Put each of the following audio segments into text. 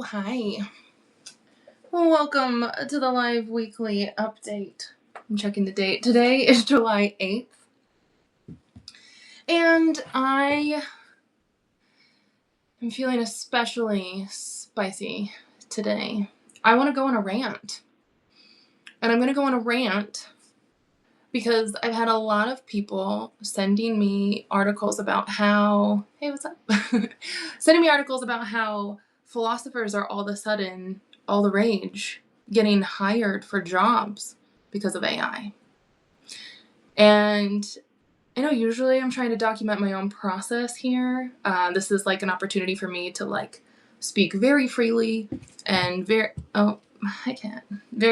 Oh, hi. Welcome to the live weekly update. I'm checking the date. Today is July 8th. And I am feeling especially spicy today. I want to go on a rant. And I'm going to go on a rant because I've had a lot of people sending me articles about how, hey, what's up? Sending me articles about how philosophers are all of a sudden all the rage, getting hired for jobs because of AI. And I know usually I'm trying to document my own process here. This is like an opportunity for me to like speak very freely and very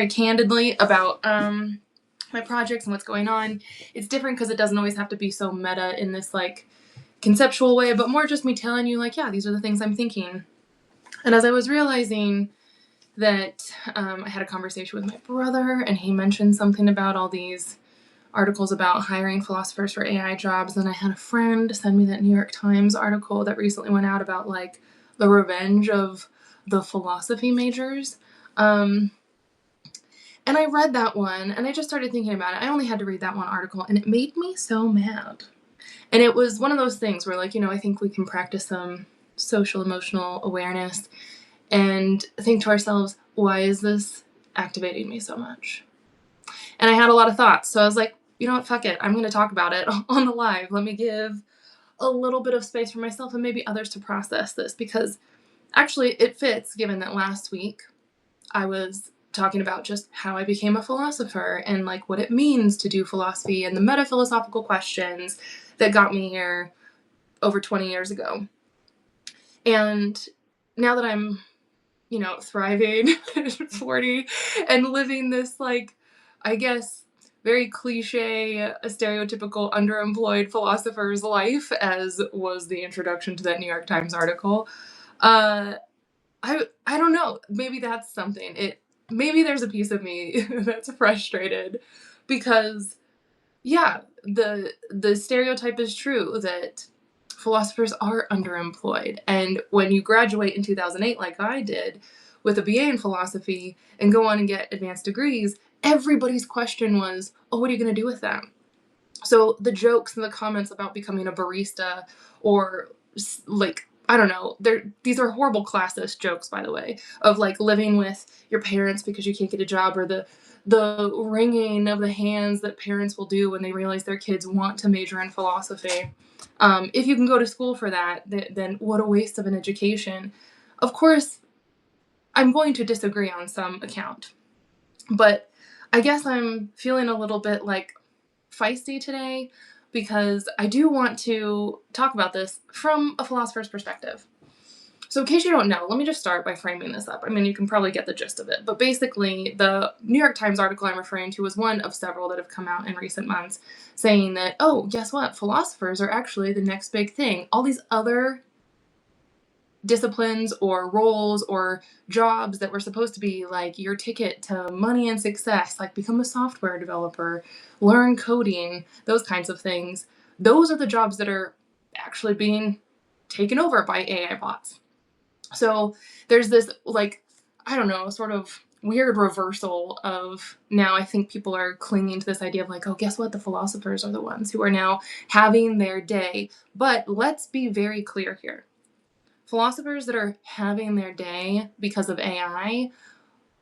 candidly about my projects and what's going on. It's different because it doesn't always have to be so meta in this like conceptual way, but more just me telling you like, yeah, these are the things I'm thinking. And as I was realizing that I had a conversation with my brother and he mentioned something about all these articles about hiring philosophers for AI jobs. Then I had a friend send me that New York Times article that recently went out about like the revenge of the philosophy majors. And I read that one and I just started thinking about it. I only had to read that one article and it made me so mad. And it was one of those things where like, I think we can practice some social emotional awareness and think to ourselves, why is this activating me so much? And I had a lot of thoughts. So I was like, you know what, fuck it. I'm going to talk about it on the live. Let me give a little bit of space for myself and maybe others to process this because actually it fits given that last week I was talking about just how I became a philosopher and like what it means to do philosophy and the meta-philosophical questions that got me here over 20 years ago. And now that I'm, thriving at 40 and living this like, I guess, very cliche, a stereotypical underemployed philosopher's life, as was the introduction to that New York Times article. I don't know. Maybe that's something. Maybe there's a piece of me that's frustrated because, yeah, the stereotype is true that philosophers are underemployed. And when you graduate in 2008, like I did, with a BA in philosophy and go on and get advanced degrees, everybody's question was, oh, what are you going to do with them? So the jokes and the comments about becoming a barista or like, I don't know, these are horrible classist jokes, by the way, of like living with your parents because you can't get a job, or the wringing of the hands that parents will do when they realize their kids want to major in philosophy. If you can go to school for that, then what a waste of an education. Of course, I'm going to disagree on some account, but I guess I'm feeling a little bit like feisty today because I do want to talk about this from a philosopher's perspective. So in case you don't know, let me just start by framing this up. I mean, you can probably get the gist of it, but basically the New York Times article I'm referring to was one of several that have come out in recent months saying that, oh, guess what? Philosophers are actually the next big thing. All these other disciplines or roles or jobs that were supposed to be like your ticket to money and success, like become a software developer, learn coding, those kinds of things, those are the jobs that are actually being taken over by AI bots. So there's this like, I don't know, sort of weird reversal of now I think people are clinging to this idea of like, oh, guess what? The philosophers are the ones who are now having their day. But let's be very clear here. Philosophers that are having their day because of AI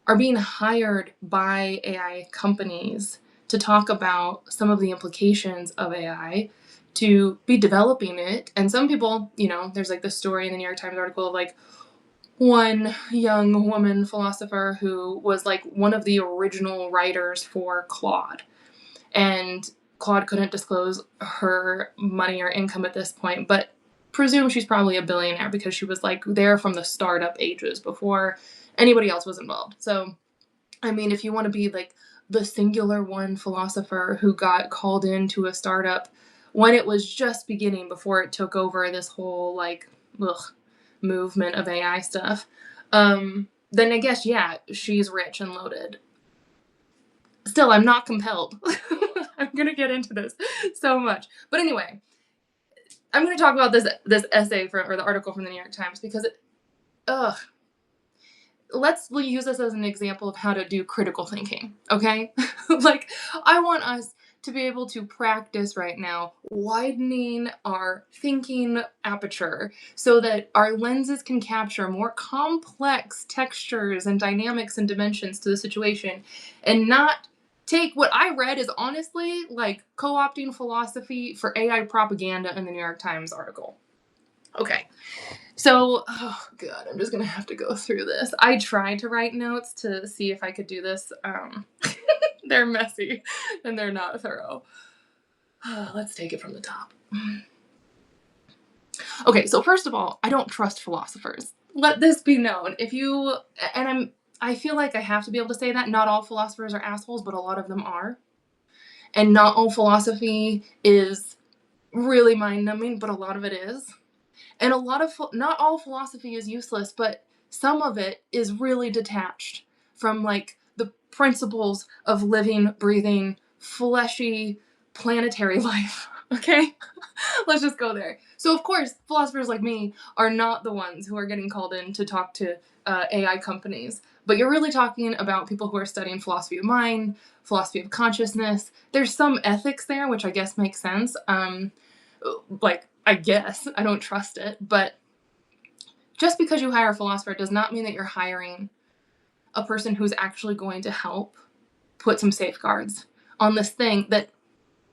are being hired by AI companies to talk about some of the implications of AI, to be developing it. And some people, there's like this story in the New York Times article of like one young woman philosopher who was like one of the original writers for Claude. And Claude couldn't disclose her money or income at this point, but presume she's probably a billionaire because she was like there from the startup ages before anybody else was involved. So, I mean, if you want to be like the singular one philosopher who got called into a startup when it was just beginning before it took over this whole like movement of AI stuff, then I guess, yeah, she's rich and loaded. Still, I'm not compelled. I'm going to get into this so much. But anyway, I'm going to talk about this essay or the article from the New York Times because let's use this as an example of how to do critical thinking, okay? Like, I want us to be able to practice right now widening our thinking aperture so that our lenses can capture more complex textures and dynamics and dimensions to the situation, and not take what I read as honestly like co-opting philosophy for AI propaganda in the New York Times article. Okay. So, oh god, I'm just gonna have to go through this. I tried to write notes to see if I could do this. They're messy and they're not thorough. Let's take it from the top. Okay, so first of all, I don't trust philosophers. Let this be known. I feel like I have to be able to say that not all philosophers are assholes, but a lot of them are. And not all philosophy is really mind-numbing, but a lot of it is. And not all philosophy is useless, but some of it is really detached from like the principles of living, breathing, fleshy, planetary life. Okay? Let's just go there. So, of course, philosophers like me are not the ones who are getting called in to talk to AI companies. But you're really talking about people who are studying philosophy of mind, philosophy of consciousness. There's some ethics there, which I guess makes sense. I guess. I don't trust it. But just because you hire a philosopher does not mean that you're hiring a person who's actually going to help put some safeguards on this thing that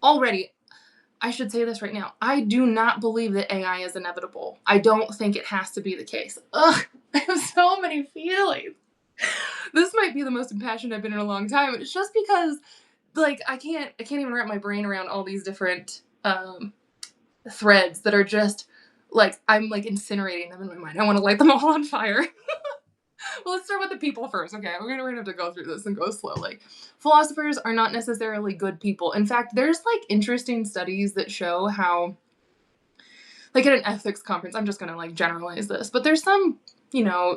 already, I should say this right now, I do not believe that AI is inevitable. I don't think it has to be the case. Ugh, I have so many feelings. This might be the most impassioned I've been in a long time. It's just because, like, I can't even wrap my brain around all these different threads that are just like, I'm like incinerating them in my mind. I want to light them all on fire. Well, let's start with the people first. Okay, we're gonna have to go through this and go slowly. Philosophers are not necessarily good people. In fact, there's like interesting studies that show how, like at an ethics conference, I'm just gonna like generalize this, but there's some,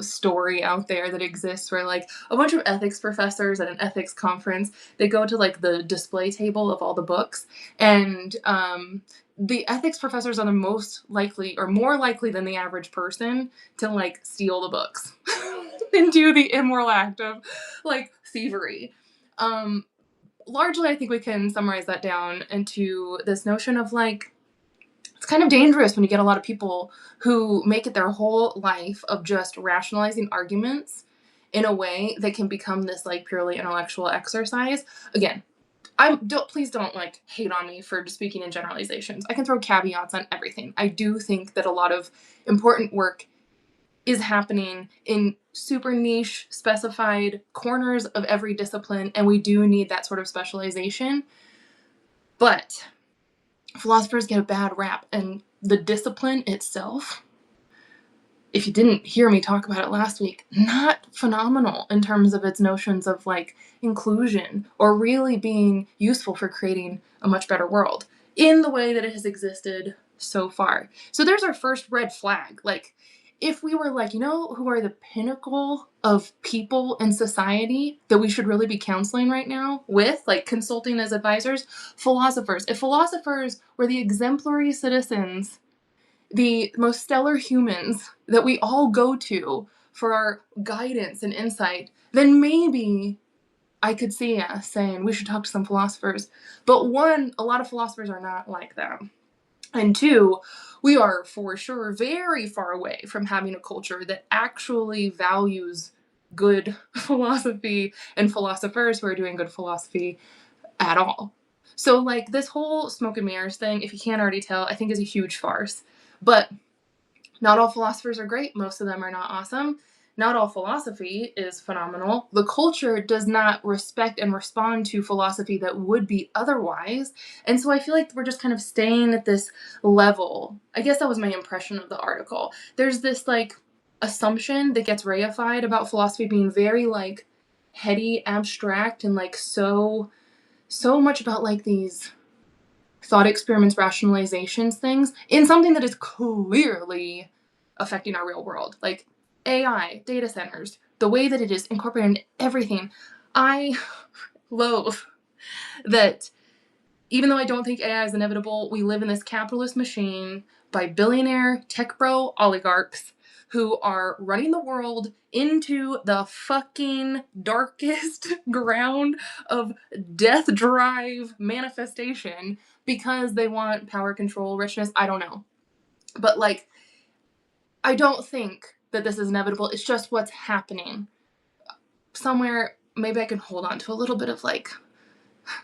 story out there that exists where like a bunch of ethics professors at an ethics conference, they go to like the display table of all the books, and the ethics professors are the most likely, or more likely than the average person, to like steal the books and do the immoral act of like thievery. Largely, I think we can summarize that down into this notion of like, it's kind of dangerous when you get a lot of people who make it their whole life of just rationalizing arguments in a way that can become this like purely intellectual exercise. Again, please don't like hate on me for speaking in generalizations. I can throw caveats on everything. I do think that a lot of important work is happening in super niche, specified corners of every discipline, and we do need that sort of specialization. But philosophers get a bad rap, and the discipline itself, if you didn't hear me talk about it last week, not phenomenal in terms of its notions of like inclusion or really being useful for creating a much better world in the way that it has existed so far. So there's our first red flag. Like, if we were like, who are the pinnacle of people in society that we should really be counseling right now with, like consulting as advisors? Philosophers. If philosophers were the exemplary citizens, the most stellar humans that we all go to for our guidance and insight, then maybe I could see us saying we should talk to some philosophers. But one, a lot of philosophers are not like that. And two, we are for sure very far away from having a culture that actually values good philosophy and philosophers who are doing good philosophy at all. So like this whole smoke and mirrors thing, if you can't already tell, I think is a huge farce. But not all philosophers are great. Most of them are not awesome. Not all philosophy is phenomenal. The culture does not respect and respond to philosophy that would be otherwise. And so I feel like we're just kind of staying at this level. I guess that was my impression of the article. There's this like assumption that gets reified about philosophy being very like heady, abstract, and like so much about like these thought experiments, rationalizations, things in something that is clearly affecting our real world. Like AI, data centers, the way that it is incorporated in everything. I loathe that even though I don't think AI is inevitable, we live in this capitalist machine by billionaire tech bro oligarchs who are running the world into the fucking darkest ground of death drive manifestation because they want power, control, richness. I don't know. But like, I don't think that this is inevitable. It's just what's happening. Somewhere, maybe I can hold on to a little bit of like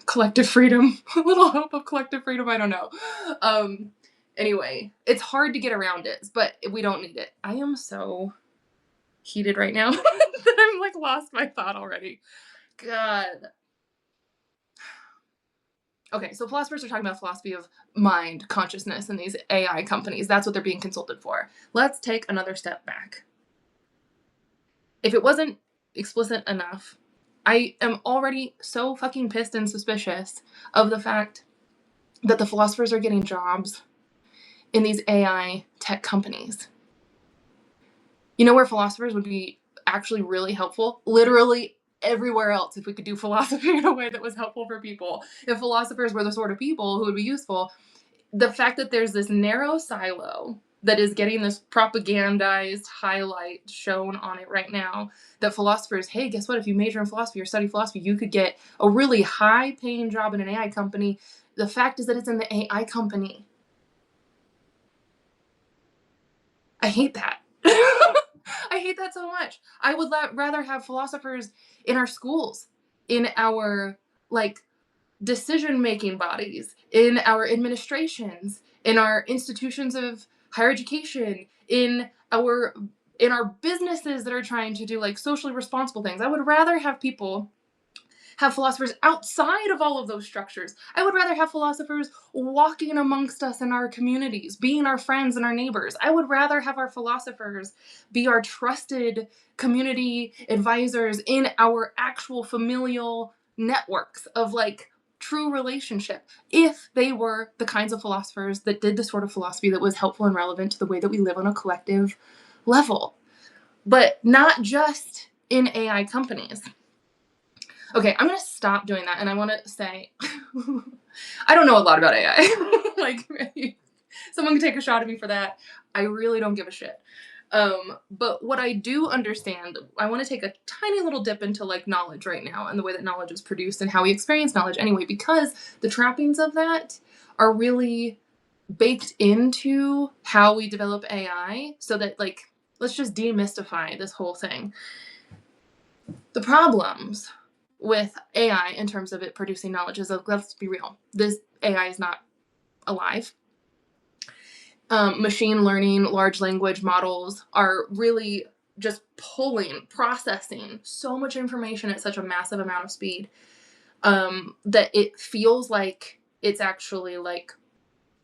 collective freedom, a little hope of collective freedom. I don't know. Anyway, it's hard to get around it, but we don't need it. I am so heated right now that I'm like lost my thought already. God. Okay, so philosophers are talking about philosophy of mind, consciousness, and these AI companies. That's what they're being consulted for. Let's take another step back. If it wasn't explicit enough, I am already so fucking pissed and suspicious of the fact that the philosophers are getting jobs in these AI tech companies. You know where philosophers would be actually really helpful? Literally everywhere else, if we could do philosophy in a way that was helpful for people. If philosophers were the sort of people who would be useful, the fact that there's this narrow silo that is getting this propagandized highlight shown on it right now, that philosophers, hey, guess what? If you major in philosophy or study philosophy, you could get a really high-paying job in an AI company. The fact is that it's in the AI company. I hate that. I hate that so much. I would rather have philosophers in our schools, in our like decision-making bodies, in our administrations, in our institutions of higher education, in our businesses that are trying to do like socially responsible things. I would rather have philosophers outside of all of those structures. I would rather have philosophers walking amongst us in our communities, being our friends and our neighbors. I would rather have our philosophers be our trusted community advisors in our actual familial networks of like true relationship, if they were the kinds of philosophers that did the sort of philosophy that was helpful and relevant to the way that we live on a collective level. But not just in AI companies. Okay, I'm going to stop doing that, and I want to say, I don't know a lot about AI. Like, maybe someone can take a shot at me for that. I really don't give a shit. But what I do understand, I want to take a tiny little dip into, like, knowledge right now, and the way that knowledge is produced, and how we experience knowledge anyway, because the trappings of that are really baked into how we develop AI, so that, like, let's just demystify this whole thing. The problems with AI in terms of it producing knowledge is, let's be real, this AI is not alive. Machine learning, large language models are really just processing so much information at such a massive amount of speed that it feels like it's actually like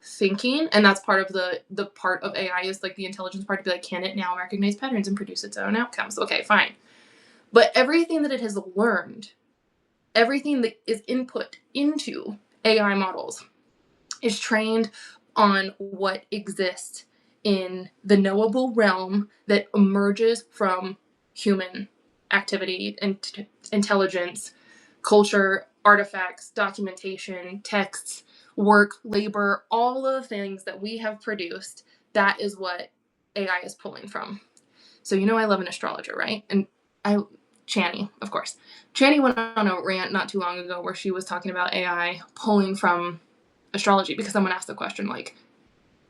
thinking, and that's part of the part of AI is like the intelligence part, to be like, can it now recognize patterns and produce its own outcomes? Okay, fine. But everything that it has learned, everything that is input into AI models is trained on what exists in the knowable realm that emerges from human activity and intelligence, culture, artifacts, documentation, texts, work, labor, all of the things that we have produced. That is what AI is pulling from. So you know I love an astrologer, right? And Chani, of course. Chani went on a rant not too long ago where she was talking about AI pulling from astrology, because someone asked the question, like,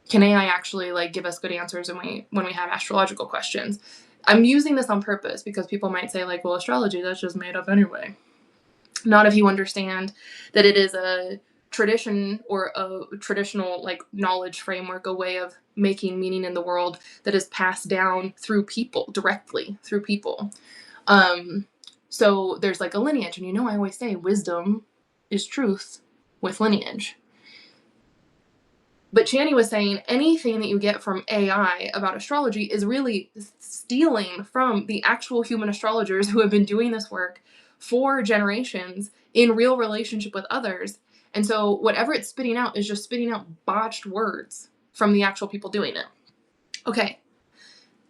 can AI actually like give us good answers when we have astrological questions? I'm using this on purpose because people might say, like, well, astrology, that's just made up anyway. Not if you understand that it is a tradition or a traditional like knowledge framework, a way of making meaning in the world that is passed down through people, directly through people. So there's like a lineage, and you know I always say wisdom is truth with lineage. But Chani was saying anything that you get from AI about astrology is really stealing from the actual human astrologers who have been doing this work for generations in real relationship with others. And so whatever it's spitting out is just spitting out botched words from the actual people doing it. Okay,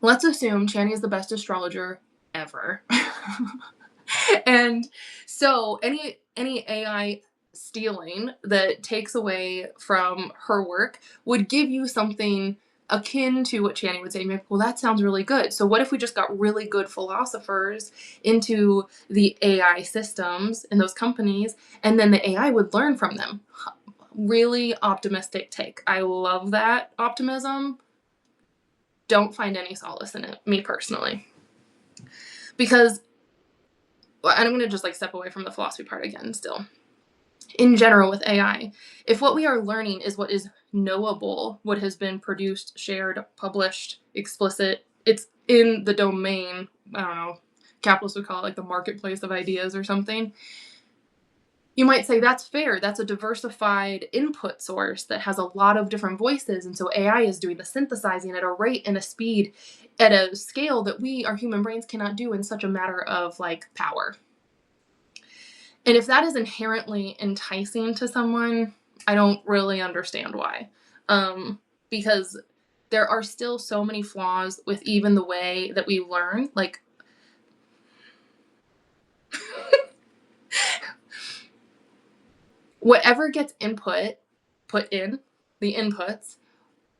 let's assume Chani is the best astrologer ever. And so any AI stealing that takes away from her work would give you something akin to what Channing would say, maybe, well, that sounds really good. So what if we just got really good philosophers into the AI systems in those companies, and then the AI would learn from them? Really optimistic take. I love that optimism. Don't find any solace in it, me personally. Because, and I'm going to just like step away from the philosophy part again still. In general with AI, if what we are learning is what is knowable, what has been produced, shared, published, explicit, it's in the domain, I don't know, capitalists would call it like the marketplace of ideas or something, you might say that's fair. That's a diversified input source that has a lot of different voices. And so AI is doing the synthesizing at a rate and a speed at a scale that we, our human brains, cannot do in such a matter of like power. And if that is inherently enticing to someone, I don't really understand why. Because there are still so many flaws with even the way that we learn. Like, whatever gets put in, the inputs,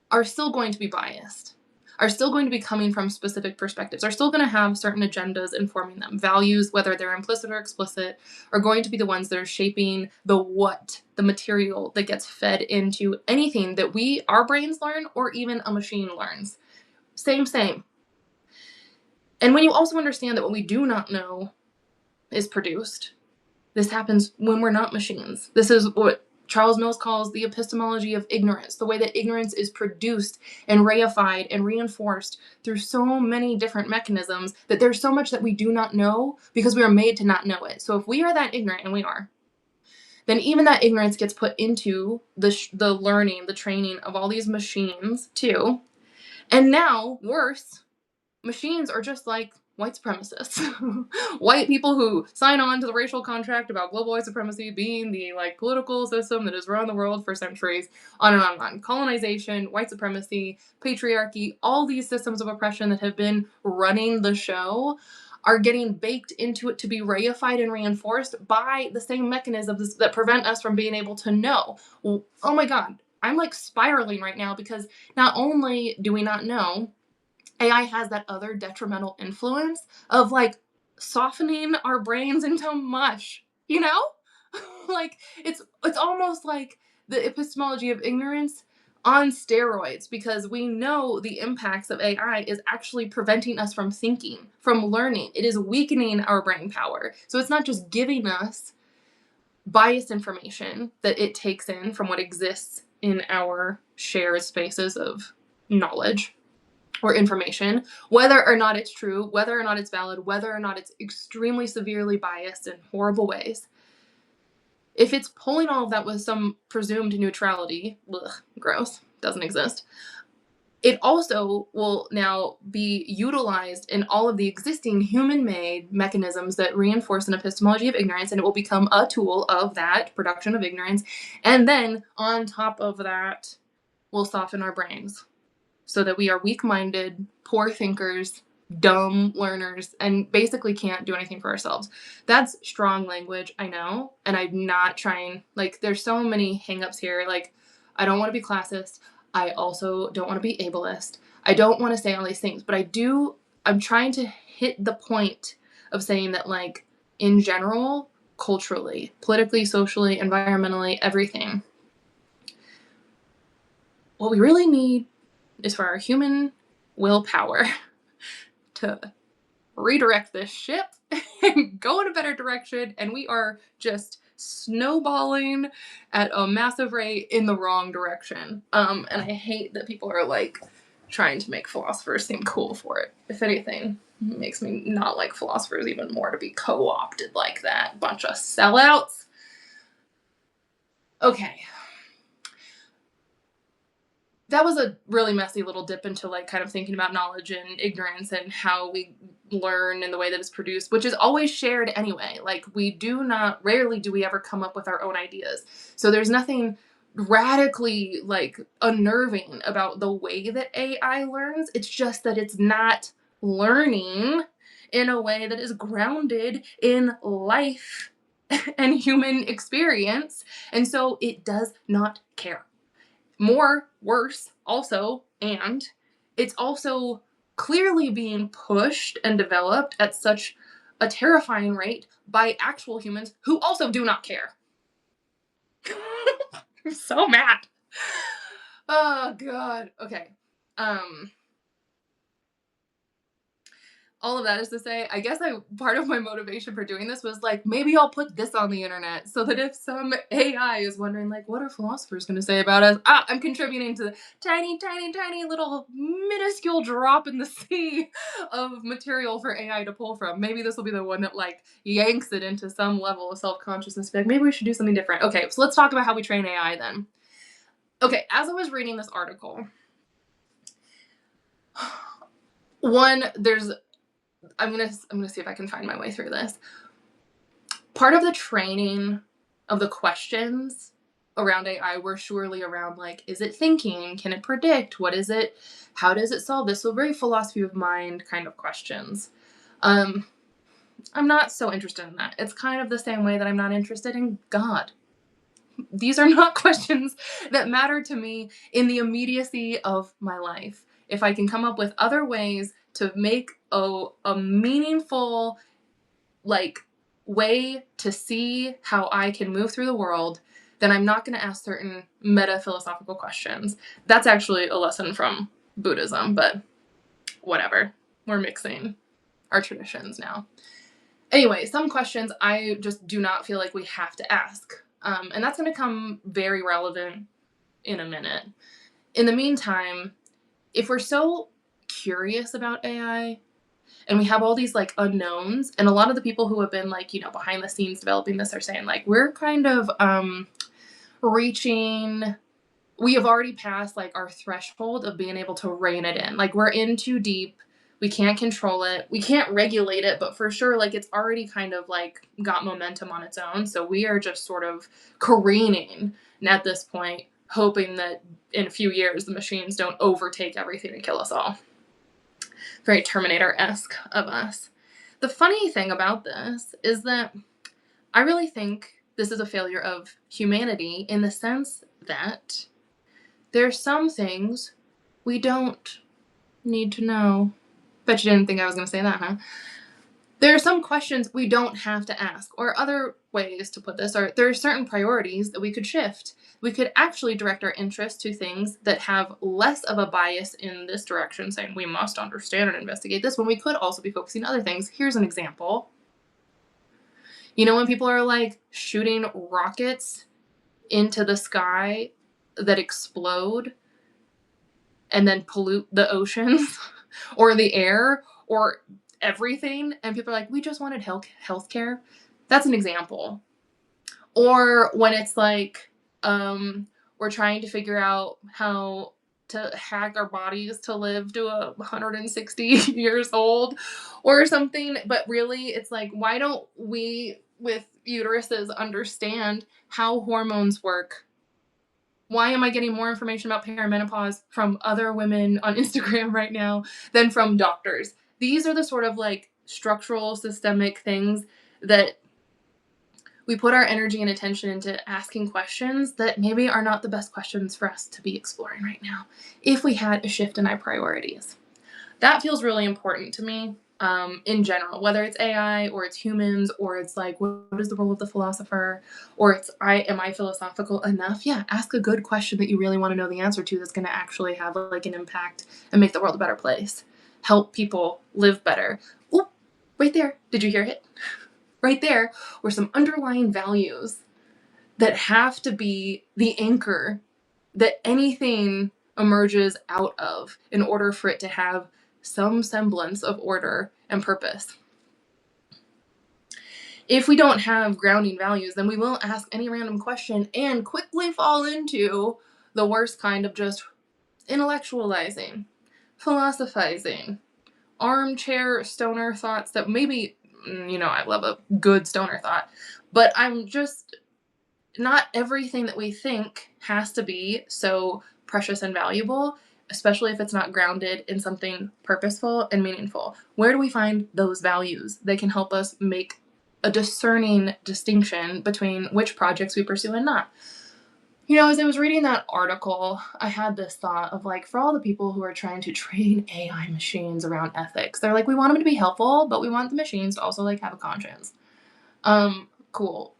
are still going to be biased, are still going to be coming from specific perspectives, are still going to have certain agendas informing them. Values, whether they're implicit or explicit, are going to be the ones that are shaping the material that gets fed into anything that our brains learn, or even a machine learns. Same. And when you also understand that what we do not know is produced, this happens when we're not machines. This is what Charles Mills calls the epistemology of ignorance, the way that ignorance is produced and reified and reinforced through so many different mechanisms, that there's so much that we do not know because we are made to not know it. So if we are that ignorant, and we are, then even that ignorance gets put into the learning, the training of all these machines too. And now, worse, machines are just like white supremacists. White people who sign on to the racial contract about global white supremacy being the like political system that has run the world for centuries, on and on and on. Colonization, white supremacy, patriarchy, all these systems of oppression that have been running the show are getting baked into it to be reified and reinforced by the same mechanisms that prevent us from being able to know. Oh my God, I'm like spiraling right now, because not only do we not know, AI has that other detrimental influence of like softening our brains into mush, you know? Like it's almost like the epistemology of ignorance on steroids, because we know the impacts of AI is actually preventing us from thinking, from learning. It is weakening our brain power. So it's not just giving us biased information that it takes in from what exists in our shared spaces of knowledge or information, whether or not it's true, whether or not it's valid, whether or not it's extremely severely biased in horrible ways. If it's pulling all of that with some presumed neutrality, ugh, gross, doesn't exist, it also will now be utilized in all of the existing human-made mechanisms that reinforce an epistemology of ignorance, and it will become a tool of that production of ignorance. And then on top of that, we'll soften our brains so that we are weak-minded, poor thinkers, dumb learners, and basically can't do anything for ourselves. That's strong language, I know, and I'm not trying, like, there's so many hangups here. Like, I don't want to be classist. I also don't want to be ableist. I don't want to say all these things, but I'm trying to hit the point of saying that, like, in general, culturally, politically, socially, environmentally, everything, what we really need is for our human willpower to redirect this ship and go in a better direction, and we are just snowballing at a massive rate in the wrong direction. And I hate that people are like trying to make philosophers seem cool for it. If anything, it makes me not like philosophers even more to be co-opted like that. Bunch of sellouts. Okay. That was a really messy little dip into like kind of thinking about knowledge and ignorance and how we learn and the way that it's produced, which is always shared anyway. Like, rarely do we ever come up with our own ideas. So there's nothing radically like unnerving about the way that AI learns. It's just that it's not learning in a way that is grounded in life and human experience. And so it does not care. worse also, and it's also clearly being pushed and developed at such a terrifying rate by actual humans who also do not care. I'm so mad. Oh god. Okay. All of that is to say, I guess part of my motivation for doing this was like, maybe I'll put this on the internet so that if some AI is wondering, like, what are philosophers going to say about us? I'm contributing to the tiny, tiny, tiny little minuscule drop in the sea of material for AI to pull from. Maybe this will be the one that, like, yanks it into some level of self-consciousness. Like, maybe we should do something different. Okay, so let's talk about how we train AI then. Okay, as I was reading this article, I'm gonna see if I can find my way through this. Part of the training of the questions around AI were surely around, like, is it thinking? Can it predict? What is it? How does it solve this? So very philosophy of mind kind of questions. I'm not so interested in that. It's kind of the same way that I'm not interested in God. These are not questions that matter to me in the immediacy of my life. If I can come up with other ways to make a meaningful, like, way to see how I can move through the world, then I'm not going to ask certain meta-philosophical questions. That's actually a lesson from Buddhism, but whatever. We're mixing our traditions now. Anyway, some questions I just do not feel like we have to ask. And that's going to come very relevant in a minute. In the meantime, if we're so curious about AI, and we have all these, like, unknowns, and a lot of the people who have been, like, you know, behind the scenes developing this are saying, like, we're kind of we have already passed, like, our threshold of being able to rein it in. Like, we're in too deep. We can't control it. We can't regulate it, but for sure, like, it's already kind of, like, got momentum on its own. So we are just sort of careening at this point, hoping that in a few years the machines don't overtake everything and kill us all. Very Terminator-esque of us. The funny thing about this is that I really think this is a failure of humanity in the sense that there's some things we don't need to know. Bet you didn't think I was going to say that, huh? There are some questions we don't have to ask, or other ways to put this are there are certain priorities that we could shift. We could actually direct our interest to things that have less of a bias in this direction, saying we must understand and investigate this, when we could also be focusing on other things. Here's an example. You know, when people are, like, shooting rockets into the sky that explode and then pollute the oceans or the air or everything, and people are like, we just wanted healthcare. That's an example. Or when it's like, we're trying to figure out how to hack our bodies to live to 160 years old or something, but really it's like, why don't we with uteruses understand how hormones work? Why am I getting more information about perimenopause from other women on Instagram right now than from doctors? These are the sort of, like, structural, systemic things that we put our energy and attention into asking questions that maybe are not the best questions for us to be exploring right now if we had a shift in our priorities. That feels really important to me. In general, whether it's AI or it's humans or it's like, what is the role of the philosopher, or it's am I philosophical enough? Yeah, ask a good question that you really want to know the answer to that's going to actually have, like, an impact and make the world a better place. Help people live better. Ooh, right there. Did you hear it? Right there were some underlying values that have to be the anchor that anything emerges out of in order for it to have some semblance of order and purpose. If we don't have grounding values, then we will ask any random question and quickly fall into the worst kind of just intellectualizing, philosophizing, armchair stoner thoughts that maybe, you know, I love a good stoner thought, but I'm just, not everything that we think has to be so precious and valuable, especially if it's not grounded in something purposeful and meaningful. Where do we find those values that can help us make a discerning distinction between which projects we pursue and not? As I was reading that article, I had this thought of like, for all the people who are trying to train AI machines around ethics, they're like, we want them to be helpful, but we want the machines to also like have a conscience. Cool.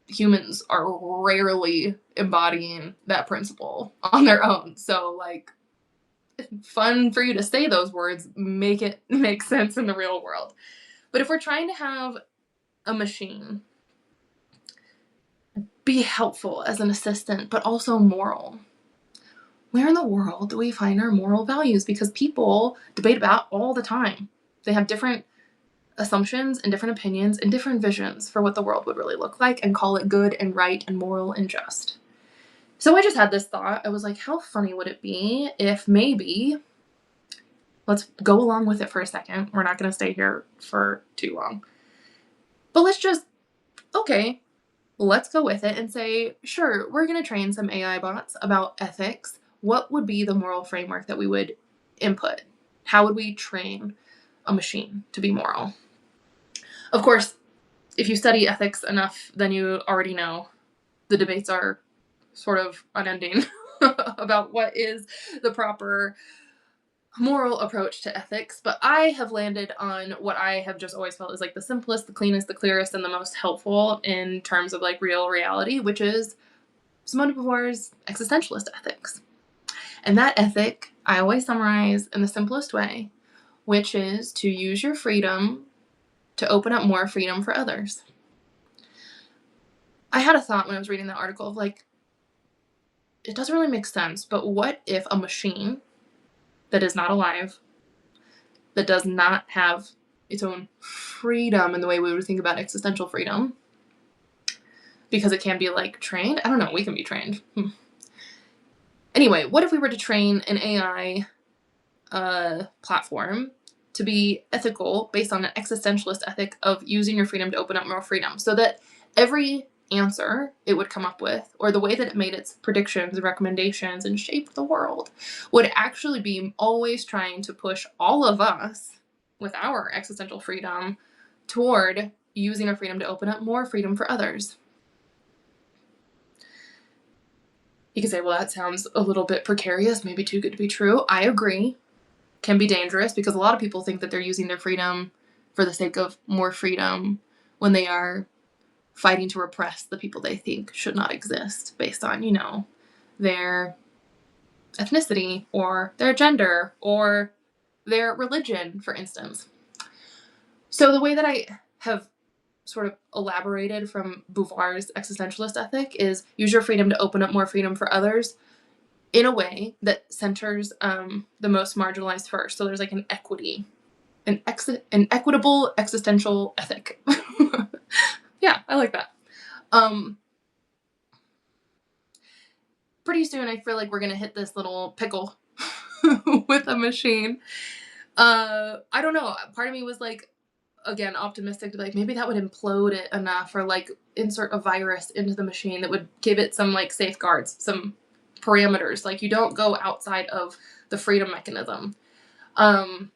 Humans are rarely embodying that principle on their own. So like, fun for you to say those words, make it make sense in the real world. But if we're trying to have a machine be helpful as an assistant, but also moral, where in the world do we find our moral values? Because people debate about all the time. They have different assumptions and different opinions and different visions for what the world would really look like and call it good and right and moral and just. So I just had this thought. I was like, how funny would it be if maybe, let's go along with it for a second. We're not going to stay here for too long. But let's go with it and say, sure, we're going to train some AI bots about ethics. What would be the moral framework that we would input? How would we train a machine to be moral? Of course, if you study ethics enough, then you already know the debates are sort of unending about what is the proper moral approach to ethics, but I have landed on what I have just always felt is like the simplest, the cleanest, the clearest, and the most helpful in terms of like real reality, which is Simone de Beauvoir's existentialist ethics. And that ethic I always summarize in the simplest way, which is to use your freedom to open up more freedom for others. I had a thought when I was reading that article of like, it doesn't really make sense, but what if a machine that is not alive, that does not have its own freedom in the way we would think about existential freedom, because it can be like trained? I don't know, we can be trained. Anyway, what if we were to train an AI platform to be ethical based on an existentialist ethic of using your freedom to open up more freedom, so that every answer it would come up with, or the way that it made its predictions, recommendations, and shaped the world, would actually be always trying to push all of us with our existential freedom toward using our freedom to open up more freedom for others. You can say, well, that sounds a little bit precarious, maybe too good to be true. I agree. Can be dangerous because a lot of people think that they're using their freedom for the sake of more freedom when they are fighting to repress the people they think should not exist based on, their ethnicity or their gender or their religion, for instance. So the way that I have sort of elaborated from Beauvoir's existentialist ethic is use your freedom to open up more freedom for others in a way that centers the most marginalized first. So there's like an equity, an equitable existential ethic. Yeah, I like that. Pretty soon I feel like we're gonna hit this little pickle with a machine. I don't know. Part of me was like, again, optimistic to be like, maybe that would implode it enough, or like insert a virus into the machine that would give it some like safeguards, some parameters. Like you don't go outside of the freedom mechanism. And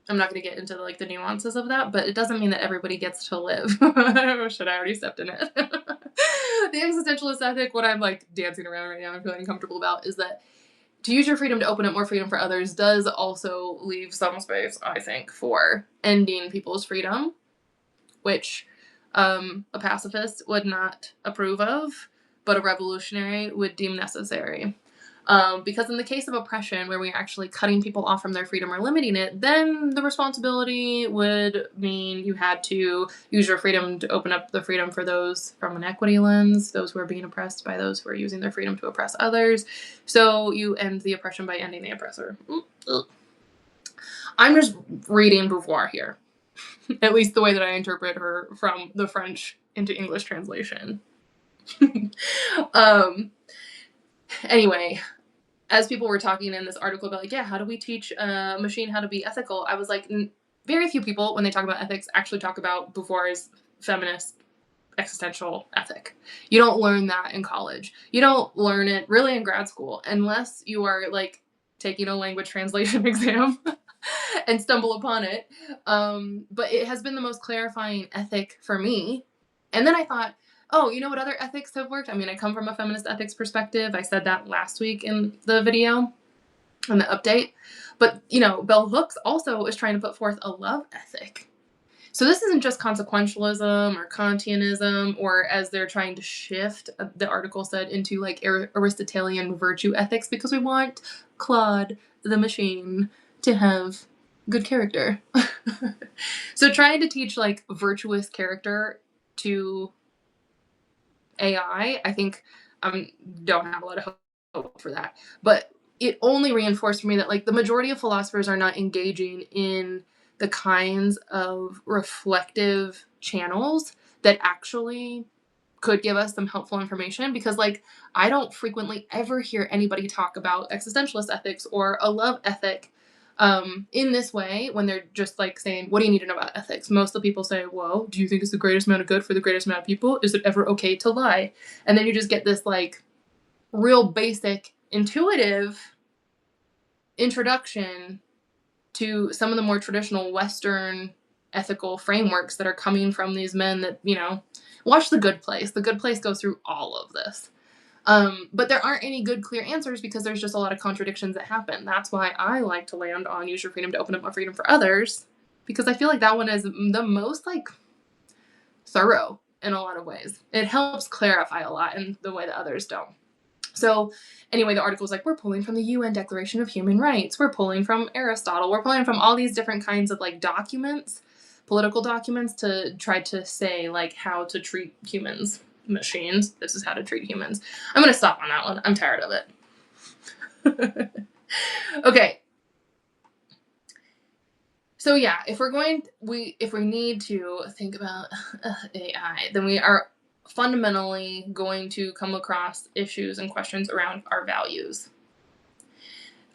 I'm not going to get into like the nuances of that, but it doesn't mean that everybody gets to live. Should I already stepped in it? The existentialist ethic, what I'm like dancing around right now and feeling uncomfortable about, is that to use your freedom to open up more freedom for others does also leave some space, I think, for ending people's freedom, which a pacifist would not approve of, but a revolutionary would deem necessary. Because in the case of oppression, where we're actually cutting people off from their freedom or limiting it, then the responsibility would mean you had to use your freedom to open up the freedom for those from an equity lens, those who are being oppressed by those who are using their freedom to oppress others. So you end the oppression by ending the oppressor. I'm just reading Beauvoir here, at least the way that I interpret her from the French into English translation. Anyway, as people were talking in this article about like, yeah, how do we teach a machine how to be ethical? I was like, very few people, when they talk about ethics, actually talk about Beauvoir's feminist existential ethic. You don't learn that in college. You don't learn it really in grad school unless you are like taking a language translation exam and stumble upon it. But it has been the most clarifying ethic for me. And then I thought, Oh, you know what other ethics have worked? I mean, I come from a feminist ethics perspective. I said that last week in the video, in the update. But, Bell Hooks also is trying to put forth a love ethic. So this isn't just consequentialism or Kantianism, or as they're trying to shift, the article said, into like Aristotelian virtue ethics, because we want Claude the machine to have good character. So trying to teach like virtuous character to AI, I think don't have a lot of hope for that. But it only reinforced for me that like the majority of philosophers are not engaging in the kinds of reflective channels that actually could give us some helpful information, because like I don't frequently ever hear anybody talk about existentialist ethics or a love ethic in this way, when they're just like saying, what do you need to know about ethics? Most of the people say, well, do you think it's the greatest amount of good for the greatest amount of people? Is it ever okay to lie? And then you just get this like real basic intuitive introduction to some of the more traditional Western ethical frameworks that are coming from these men that, watch The Good Place. The Good Place goes through all of this. But there aren't any good, clear answers, because there's just a lot of contradictions that happen. That's why I like to land on use your freedom to open up more freedom for others, because I feel like that one is the most like thorough in a lot of ways. It helps clarify a lot in the way that others don't. So anyway, the article was like, we're pulling from the UN Declaration of Human Rights. We're pulling from Aristotle. We're pulling from all these different kinds of like documents, political documents, to try to say like how to treat humans. Machines, this is how to treat humans. I'm gonna stop on that one. I'm tired of it. Okay. So yeah, if we need to think about AI, then we are fundamentally going to come across issues and questions around our values.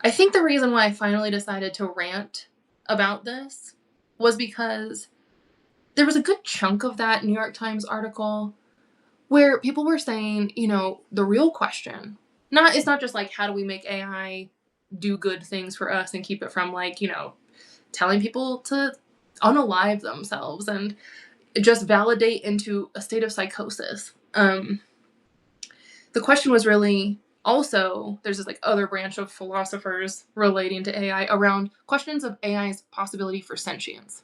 I think the reason why I finally decided to rant about this was because there was a good chunk of that New York Times article where people were saying, the real question, it's not just like, how do we make AI do good things for us and keep it from like, telling people to unalive themselves and just validate into a state of psychosis. The question was really also, there's this like other branch of philosophers relating to AI around questions of AI's possibility for sentience.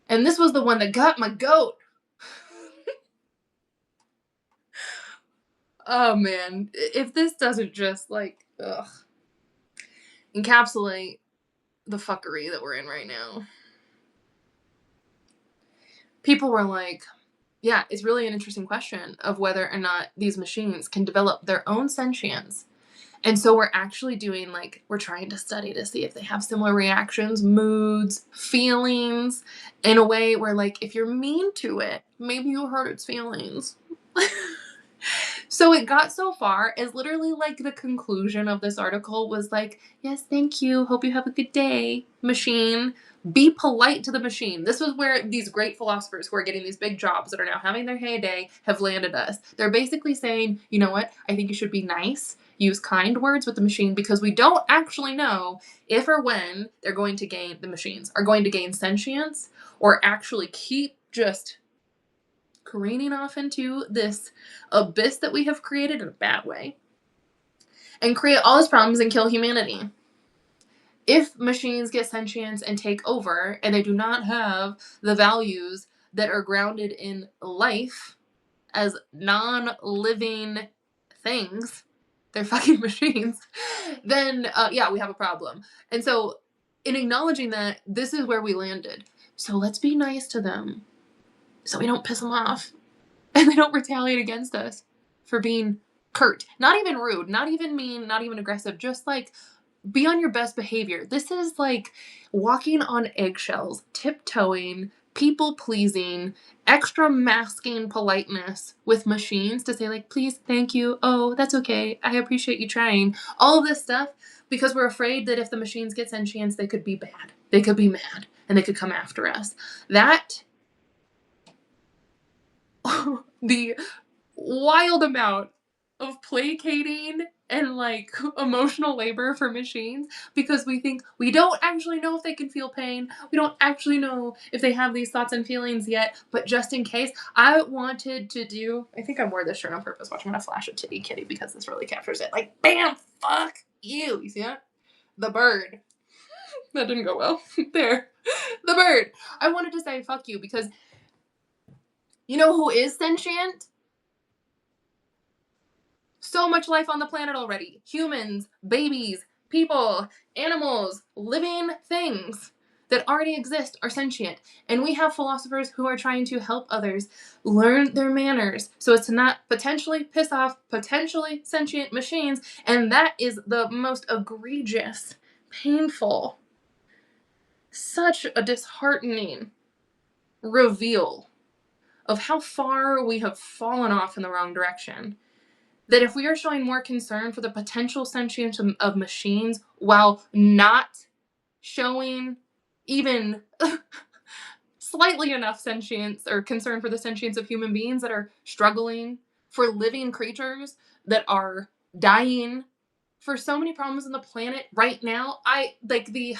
And this was the one that got my goat. Oh man, if this doesn't just like encapsulate the fuckery that we're in right now. People were like, yeah, it's really an interesting question of whether or not these machines can develop their own sentience. And so we're actually doing we're trying to study to see if they have similar reactions, moods, feelings, in a way where if you're mean to it, maybe you'll hurt its feelings. So it got so far as literally the conclusion of this article was yes, thank you, hope you have a good day, machine. Be polite to the machine. This was where these great philosophers who are getting these big jobs that are now having their heyday have landed us. They're basically saying, you know what, I think you should be nice, use kind words with the machine, because we don't actually know if or when the machines are going to gain sentience, or actually keep just careening off into this abyss that we have created in a bad way and create all these problems and kill humanity. If machines get sentience and take over, and they do not have the values that are grounded in life as non-living things, they're fucking machines, then yeah, we have a problem. And so in acknowledging that, this is where we landed. So let's be nice to them so we don't piss them off and they don't retaliate against us for being curt. Not even rude, not even mean, not even aggressive, just be on your best behavior. This is walking on eggshells, tiptoeing, people pleasing, extra masking politeness with machines to say please, thank you, oh, that's okay, I appreciate you trying. All of this stuff because we're afraid that if the machines get sentience, they could be bad. They could be mad and they could come after us. That the wild amount of placating and like emotional labor for machines because we think we don't actually know if they can feel pain. We don't actually know if they have these thoughts and feelings yet, but just in case, I wanted to do, I think I wore this shirt on purpose. Watch, I'm gonna flash it to you, kitty, because this really captures it. Like, bam, fuck you. You see that? The bird. That didn't go well. There. The bird. I wanted to say fuck you because you know who is sentient? So much life on the planet already. Humans, babies, people, animals, living things that already exist are sentient. And we have philosophers who are trying to help others learn their manners so as to not potentially piss off potentially sentient machines. And that is the most egregious, painful, such a disheartening reveal of how far we have fallen off in the wrong direction. That if we are showing more concern for the potential sentience of machines while not showing even slightly enough sentience or concern for the sentience of human beings that are struggling, for living creatures that are dying, for so many problems on the planet right now, I like the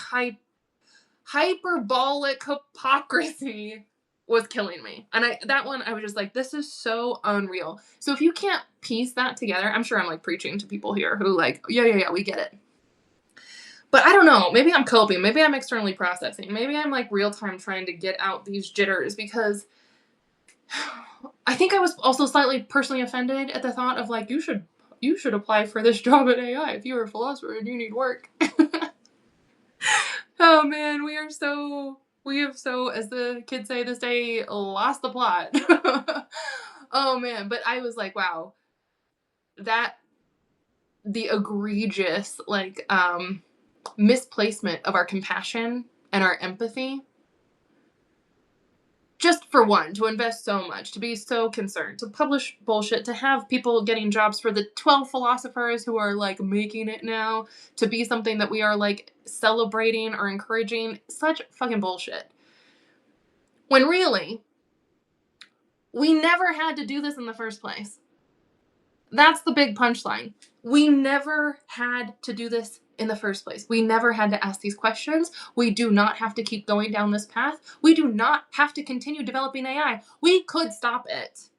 hyperbolic hypocrisy was killing me. And that one I was just like, this is so unreal. So if you can't piece that together, I'm sure I'm like preaching to people here who like, yeah, we get it. But I don't know, maybe I'm coping, maybe I'm externally processing, maybe I'm like real time trying to get out these jitters because I think I was also slightly personally offended at the thought of like, you should apply for this job at AI if you're a philosopher and you need work. Oh man, we have so, as the kids say this day, lost the plot. Oh man, but I was like, wow, that the egregious like misplacement of our compassion and our empathy. Just for one, to invest so much, to be so concerned, to publish bullshit, to have people getting jobs for the 12 philosophers who are like making it now, to be something that we are like celebrating or encouraging, such fucking bullshit. When really, we never had to do this in the first place. That's the big punchline. We never had to do this in the first place. We never had to ask these questions. We do not have to keep going down this path. We do not have to continue developing AI. We could stop it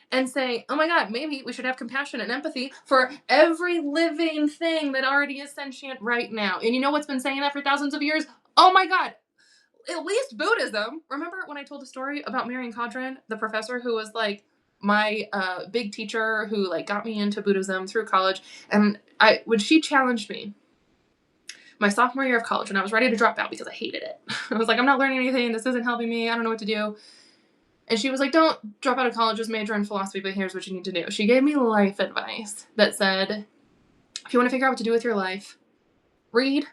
and say, oh my God, maybe we should have compassion and empathy for every living thing that already is sentient right now. And you know what's been saying that for thousands of years? Oh my God, at least Buddhism. Remember when I told the story about Marion Codron, the professor who was like my big teacher who like got me into Buddhism through college, and when she challenged me my sophomore year of college when I was ready to drop out because I hated it. I was like, I'm not learning anything. This isn't helping me. I don't know what to do. And she was like, don't drop out of college, just major in philosophy, but here's what you need to do. She gave me life advice that said, if you want to figure out what to do with your life, read,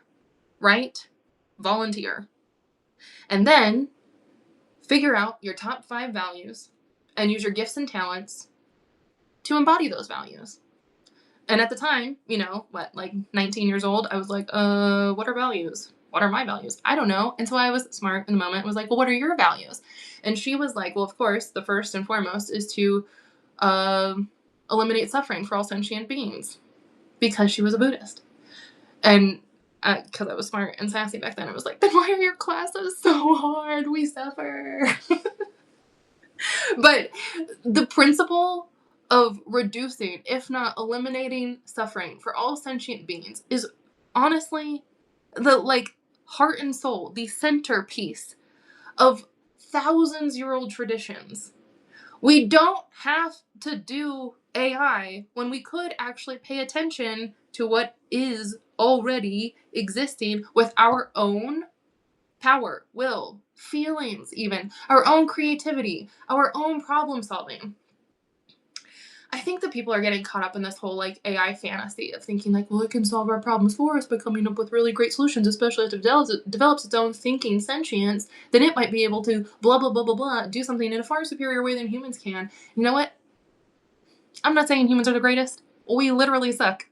write, volunteer. And then figure out your top 5 values and use your gifts and talents to embody those values. And at the time, like 19 years old, I was like, what are values? What are my values? I don't know. And so I was smart in the moment and was like, well, what are your values? And she was like, well, of course, the first and foremost is to eliminate suffering for all sentient beings, because she was a Buddhist. And because I was smart and sassy back then, I was like, then why are your classes so hard? We suffer. But the principle of reducing, if not eliminating, suffering for all sentient beings is honestly the like heart and soul, the centerpiece of thousands-year-old traditions. We don't have to do AI when we could actually pay attention to what is already existing with our own power, will, feelings, even our own creativity, our own problem solving. I think that people are getting caught up in this whole like AI fantasy of thinking like, well, it can solve our problems for us by coming up with really great solutions, especially if it develops its own thinking sentience, then it might be able to blah, blah, blah, blah, blah, do something in a far superior way than humans can. You know what? I'm not saying humans are the greatest. We literally suck.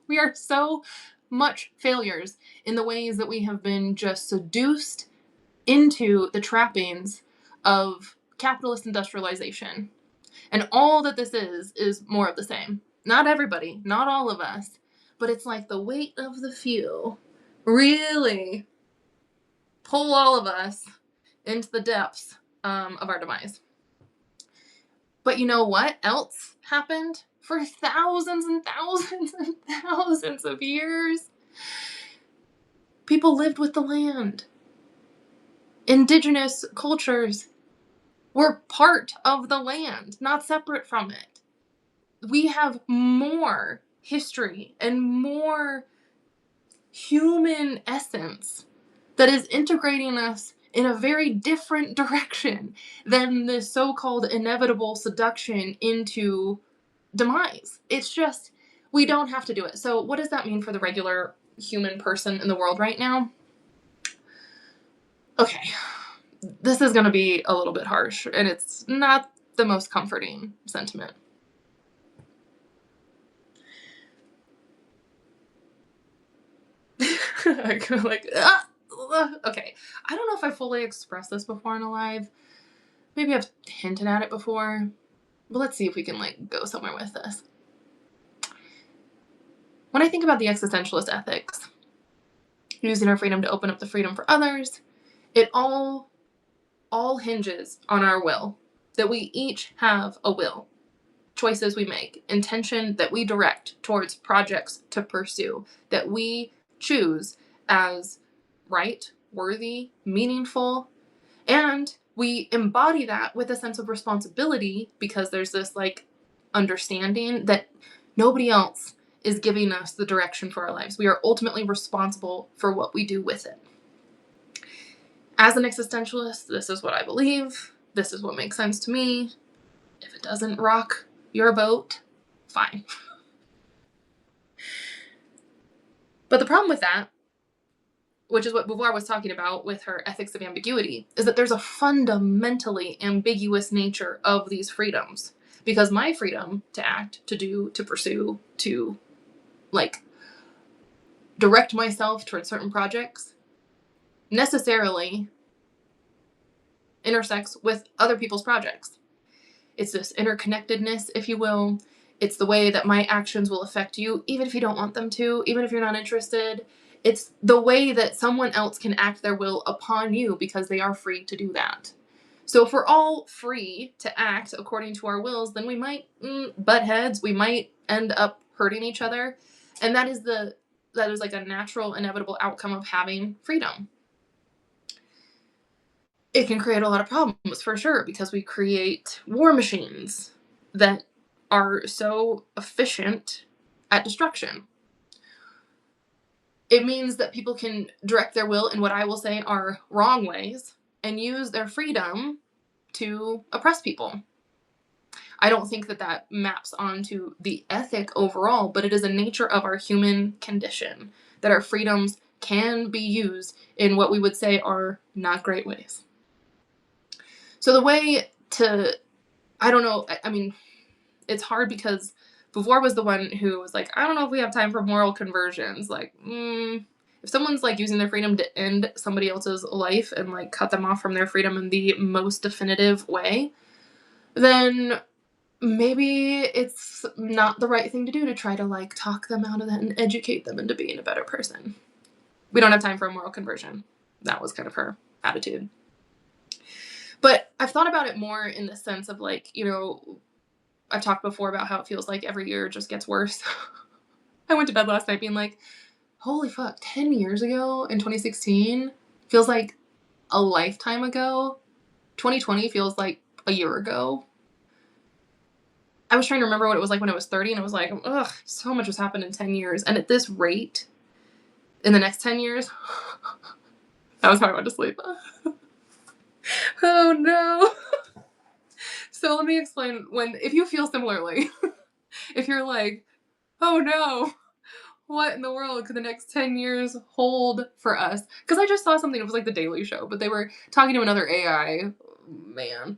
We are so much failures in the ways that we have been just seduced into the trappings of capitalist industrialization. And all that this is more of the same. Not everybody, not all of us, but it's like the weight of the few really pull all of us into the depths of our demise. But you know what else happened for thousands and thousands and thousands of years? People lived with the land. Indigenous cultures were part of the land, not separate from it. We have more history and more human essence that is integrating us in a very different direction than the so-called inevitable seduction into demise. It's just, we don't have to do it. So what does that mean for the regular human person in the world right now? Okay, this is going to be a little bit harsh, and it's not the most comforting sentiment. Okay, I don't know if I fully expressed this before in a live. Maybe I've hinted at it before, but let's see if we can go somewhere with this. When I think about the existentialist ethics, using our freedom to open up the freedom for others, it all hinges on our will, that we each have a will, choices we make, intention that we direct towards projects to pursue, that we choose as right, worthy, meaningful, and we embody that with a sense of responsibility because there's this understanding that nobody else is giving us the direction for our lives. We are ultimately responsible for what we do with it. As an existentialist, this is what I believe. This is what makes sense to me. If it doesn't rock your boat, fine. But the problem with that, which is what Beauvoir was talking about with her ethics of ambiguity, is that there's a fundamentally ambiguous nature of these freedoms. Because my freedom to act, to do, to pursue, to direct myself towards certain projects necessarily intersects with other people's projects. It's this interconnectedness, if you will. It's the way that my actions will affect you, even if you don't want them to, even if you're not interested. It's the way that someone else can act their will upon you because they are free to do that. So if we're all free to act according to our wills, then we might butt heads. We might end up hurting each other. And that is a natural, inevitable outcome of having freedom. It can create a lot of problems for sure because we create war machines that are so efficient at destruction. It means that people can direct their will in what I will say are wrong ways and use their freedom to oppress people. I don't think that maps onto the ethic overall, but it is a nature of our human condition that our freedoms can be used in what we would say are not great ways. So the way to, I don't know, I mean, it's hard because Beauvoir was the one who was like, I don't know if we have time for moral conversions. If someone's using their freedom to end somebody else's life and cut them off from their freedom in the most definitive way, then maybe it's not the right thing to do to try to talk them out of that and educate them into being a better person. We don't have time for a moral conversion. That was kind of her attitude. But I've thought about it more in the sense of I've talked before about how it feels like every year just gets worse. I went to bed last night being holy fuck, 10 years ago in 2016 feels like a lifetime ago. 2020 feels like a year ago. I was trying to remember what it was like when I was 30, and it was ugh, so much has happened in 10 years. And at this rate, in the next 10 years, that was how I went to sleep. Oh no. So let me explain if you feel similarly, if you're oh no, what in the world could the next 10 years hold for us? Because I just saw something, it was the Daily Show, but they were talking to another AI man.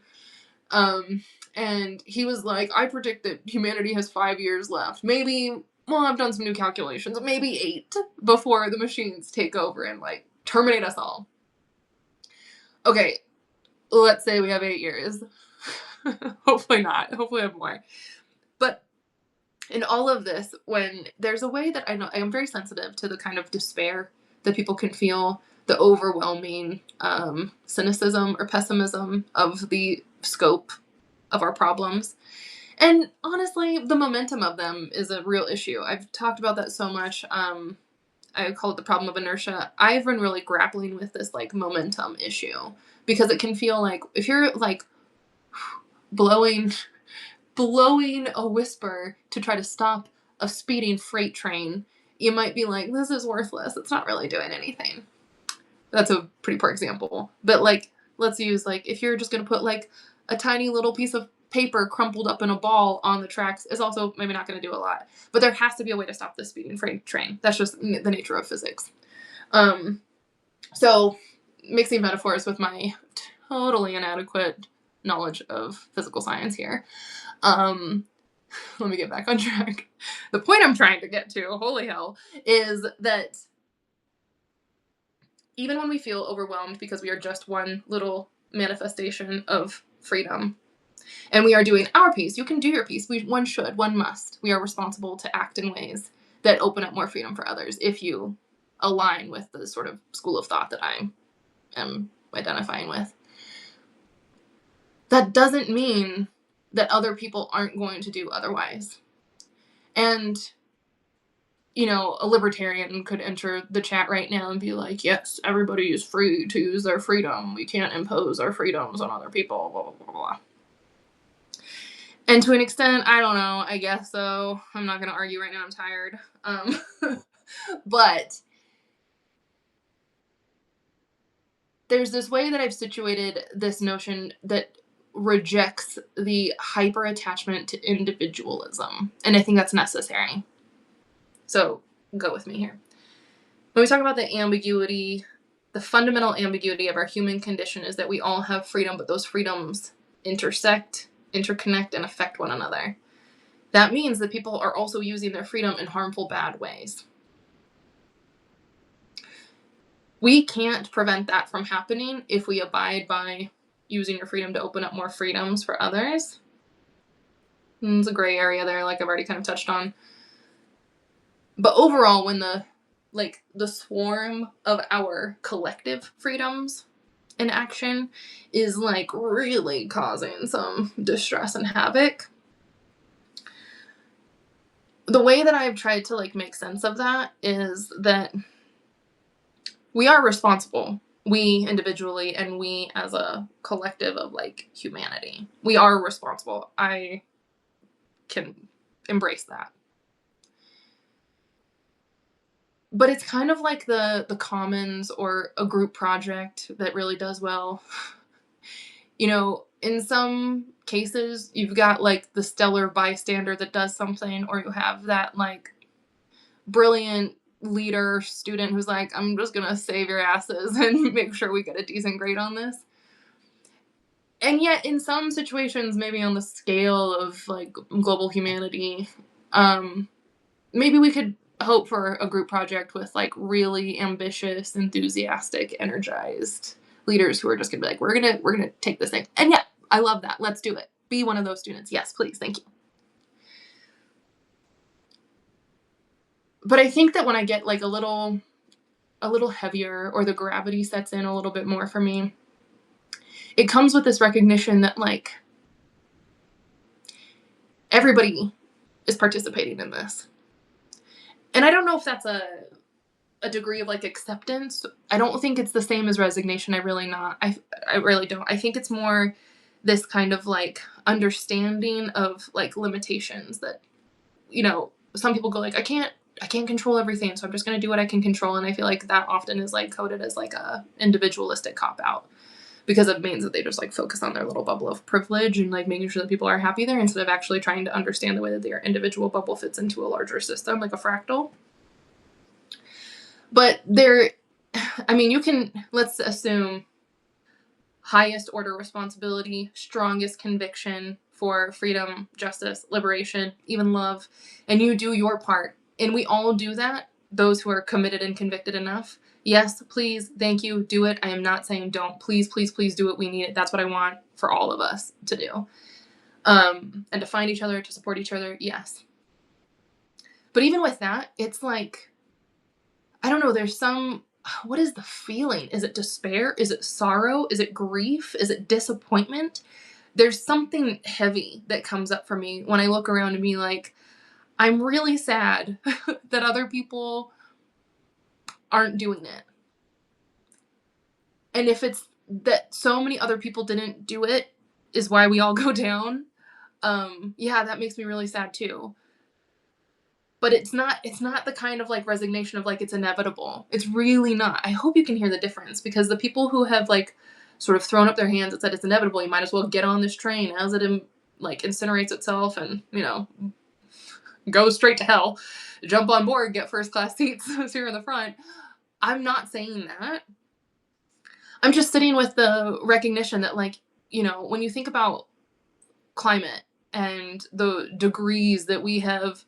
And he was I predict that humanity has 5 years left. Maybe, well, I've done some new calculations, maybe 8 before the machines take over and terminate us all. Okay, let's say we have 8 years. Hopefully not. Hopefully I have more. But in all of this, when there's a way that I know I am very sensitive to the kind of despair that people can feel, the overwhelming cynicism or pessimism of the scope of our problems. And honestly, the momentum of them is a real issue. I've talked about that so much. I call it the problem of inertia. I've been really grappling with this like momentum issue because it can feel like if you're like blowing a whisper to try to stop a speeding freight train, you might be like, this is worthless. It's not really doing anything. That's a pretty poor example. But like, let's use like, if you're just going to put like a tiny little piece of paper crumpled up in a ball on the tracks, is also maybe not going to do a lot. But there has to be a way to stop the speeding freight train. That's just the nature of physics. So mixing metaphors with my totally inadequate knowledge of physical science here. Let me get back on track. The point I'm trying to get to, holy hell, is that even when we feel overwhelmed because we are just one little manifestation of freedom and we are doing our piece, you can do your piece. One should, one must. We are responsible to act in ways that open up more freedom for others if you align with the sort of school of thought that I am identifying with. That doesn't mean that other people aren't going to do otherwise. And, you know, a libertarian could enter the chat right now and be like, yes, everybody is free to use their freedom. We can't impose our freedoms on other people, blah, blah, blah, blah. And to an extent, I don't know, I guess so. I'm not going to argue right now, I'm tired. But there's this way that I've situated this notion that rejects the hyper attachment to individualism. And I think that's necessary. So go with me here. When we talk about the ambiguity, the fundamental ambiguity of our human condition is that we all have freedom, but those freedoms intersect, interconnect, and affect one another. That means that people are also using their freedom in harmful, bad ways. We can't prevent that from happening if we abide by using your freedom to open up more freedoms for others. It's a gray area there, like I've already kind of touched on. But overall, when the swarm of our collective freedoms in action is like really causing some distress and havoc, the way that I've tried to like make sense of that is that we are responsible, we individually and we as a collective of like humanity. We are responsible. I can embrace that. But it's kind of like the commons or a group project that really does well. You know, in some cases, you've got like the stellar bystander that does something, or you have that like brilliant leader student who's like, I'm just gonna save your asses and make sure we get a decent grade on this. And yet in some situations, maybe on the scale of like global humanity, maybe we could hope for a group project with like really ambitious, enthusiastic, energized leaders who are just gonna be like, we're gonna take this thing. And yeah, I love that. Let's do it. Be one of those students. Yes, please. Thank you. But I think that when I get like a little heavier, or the gravity sets in a little bit more for me, it comes with this recognition that like everybody is participating in this. And I don't know if that's a degree of like acceptance. I don't think it's the same as resignation. I really don't. I think it's more this kind of like understanding of like limitations that, you know, some people go like, I can't control everything, so I'm just going to do what I can control. And I feel like that often is like coded as like a individualistic cop-out, because it means that they just like focus on their little bubble of privilege and like making sure that people are happy there, instead of actually trying to understand the way that their individual bubble fits into a larger system, like a fractal. But let's assume highest order responsibility, strongest conviction for freedom, justice, liberation, even love, and you do your part. And we all do that, those who are committed and convicted enough. Yes, please, thank you, do it. I am not saying don't. Please, please, please do it. We need it. That's what I want for all of us to do. And to find each other, to support each other, yes. But even with that, it's like, I don't know, there's some, what is the feeling? Is it despair? Is it sorrow? Is it grief? Is it disappointment? There's something heavy that comes up for me when I look around and be like, I'm really sad that other people aren't doing it. And if it's that so many other people didn't do it is why we all go down, yeah, that makes me really sad too. But it's not the kind of like resignation of like it's inevitable. It's really not. I hope you can hear the difference, because the people who have like sort of thrown up their hands and said it's inevitable, you might as well get on this train as it like incinerates itself and, you know, go straight to hell, jump on board, get first class seats here in the front. I'm not saying that. I'm just sitting with the recognition that, like, you know, when you think about climate and the degrees that we have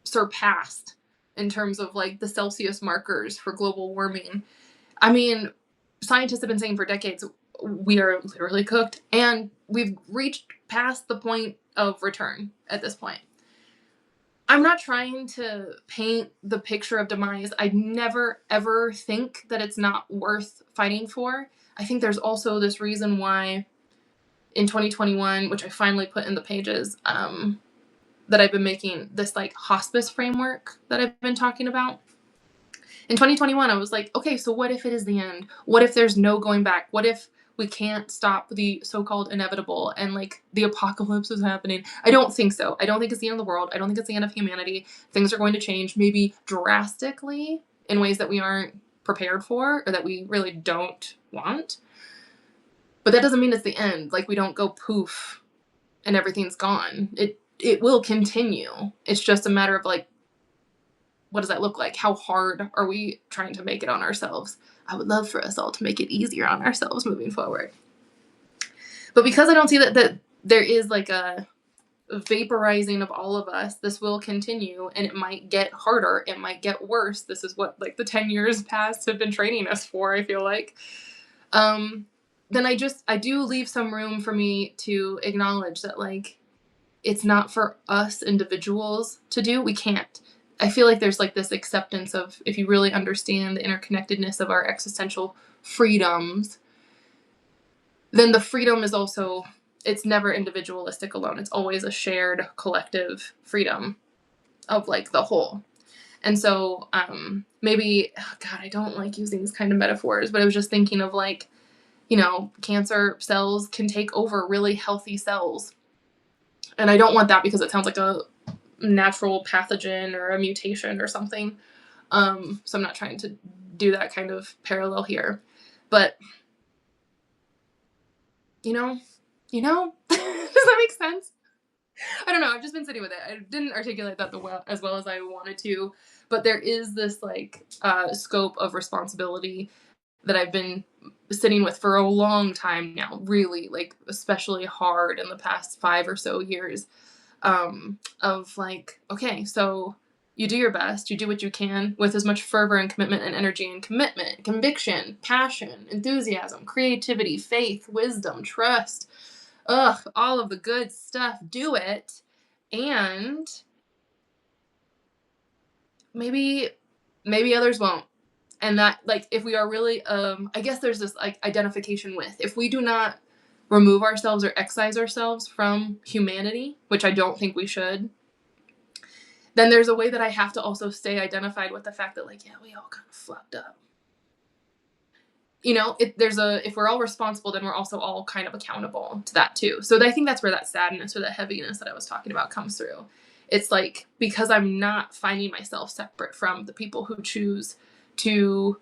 surpassed in terms of like the Celsius markers for global warming, I mean, scientists have been saying for decades we are literally cooked, and we've reached past the point of return at this point. I'm not trying to paint the picture of demise. I never ever think that it's not worth fighting for. I think there's also this reason why in 2021, which I finally put in the pages, that I've been making this like hospice framework that I've been talking about. In 2021, I was like, okay, so what if it is the end? What if there's no going back? What if we can't stop the so-called inevitable and like the apocalypse is happening? I don't think so. I don't think it's the end of the world. I don't think it's the end of humanity. Things are going to change, maybe drastically, in ways that we aren't prepared for or that we really don't want. But that doesn't mean it's the end. Like, we don't go poof and everything's gone. It will continue. It's just a matter of like, what does that look like? How hard are we trying to make it on ourselves? I would love for us all to make it easier on ourselves moving forward. But because I don't see that there is like a vaporizing of all of us, this will continue, and it might get harder. It might get worse. This is what like the 10 years past have been training us for, I feel like. Then I do leave some room for me to acknowledge that like it's not for us individuals to do. We can't. I feel like there's like this acceptance of, if you really understand the interconnectedness of our existential freedoms, then the freedom is also, it's never individualistic alone. It's always a shared collective freedom of like the whole. And so maybe, oh God, I don't like using these kind of metaphors, but I was just thinking of like, you know, cancer cells can take over really healthy cells. And I don't want that because it sounds like a natural pathogen or a mutation or something. So I'm not trying to do that kind of parallel here. But, you know, does that make sense? I don't know. I've just been sitting with it. I didn't articulate that as well as I wanted to, but there is this like scope of responsibility that I've been sitting with for a long time now, really, like especially hard in the past 5 or so years, of like, okay, so you do your best, you do what you can with as much fervor and commitment and energy and commitment, conviction, passion, enthusiasm, creativity, faith, wisdom, trust, all of the good stuff. Do it. And maybe others won't. And that, like, if we are really, I guess there's this like identification with, if we do not remove ourselves or excise ourselves from humanity, which I don't think we should, then there's a way that I have to also stay identified with the fact that like, yeah, we all kind of fucked up. You know, if we're all responsible, then we're also all kind of accountable to that too. So I think that's where that sadness or that heaviness that I was talking about comes through. It's like, because I'm not finding myself separate from the people who choose to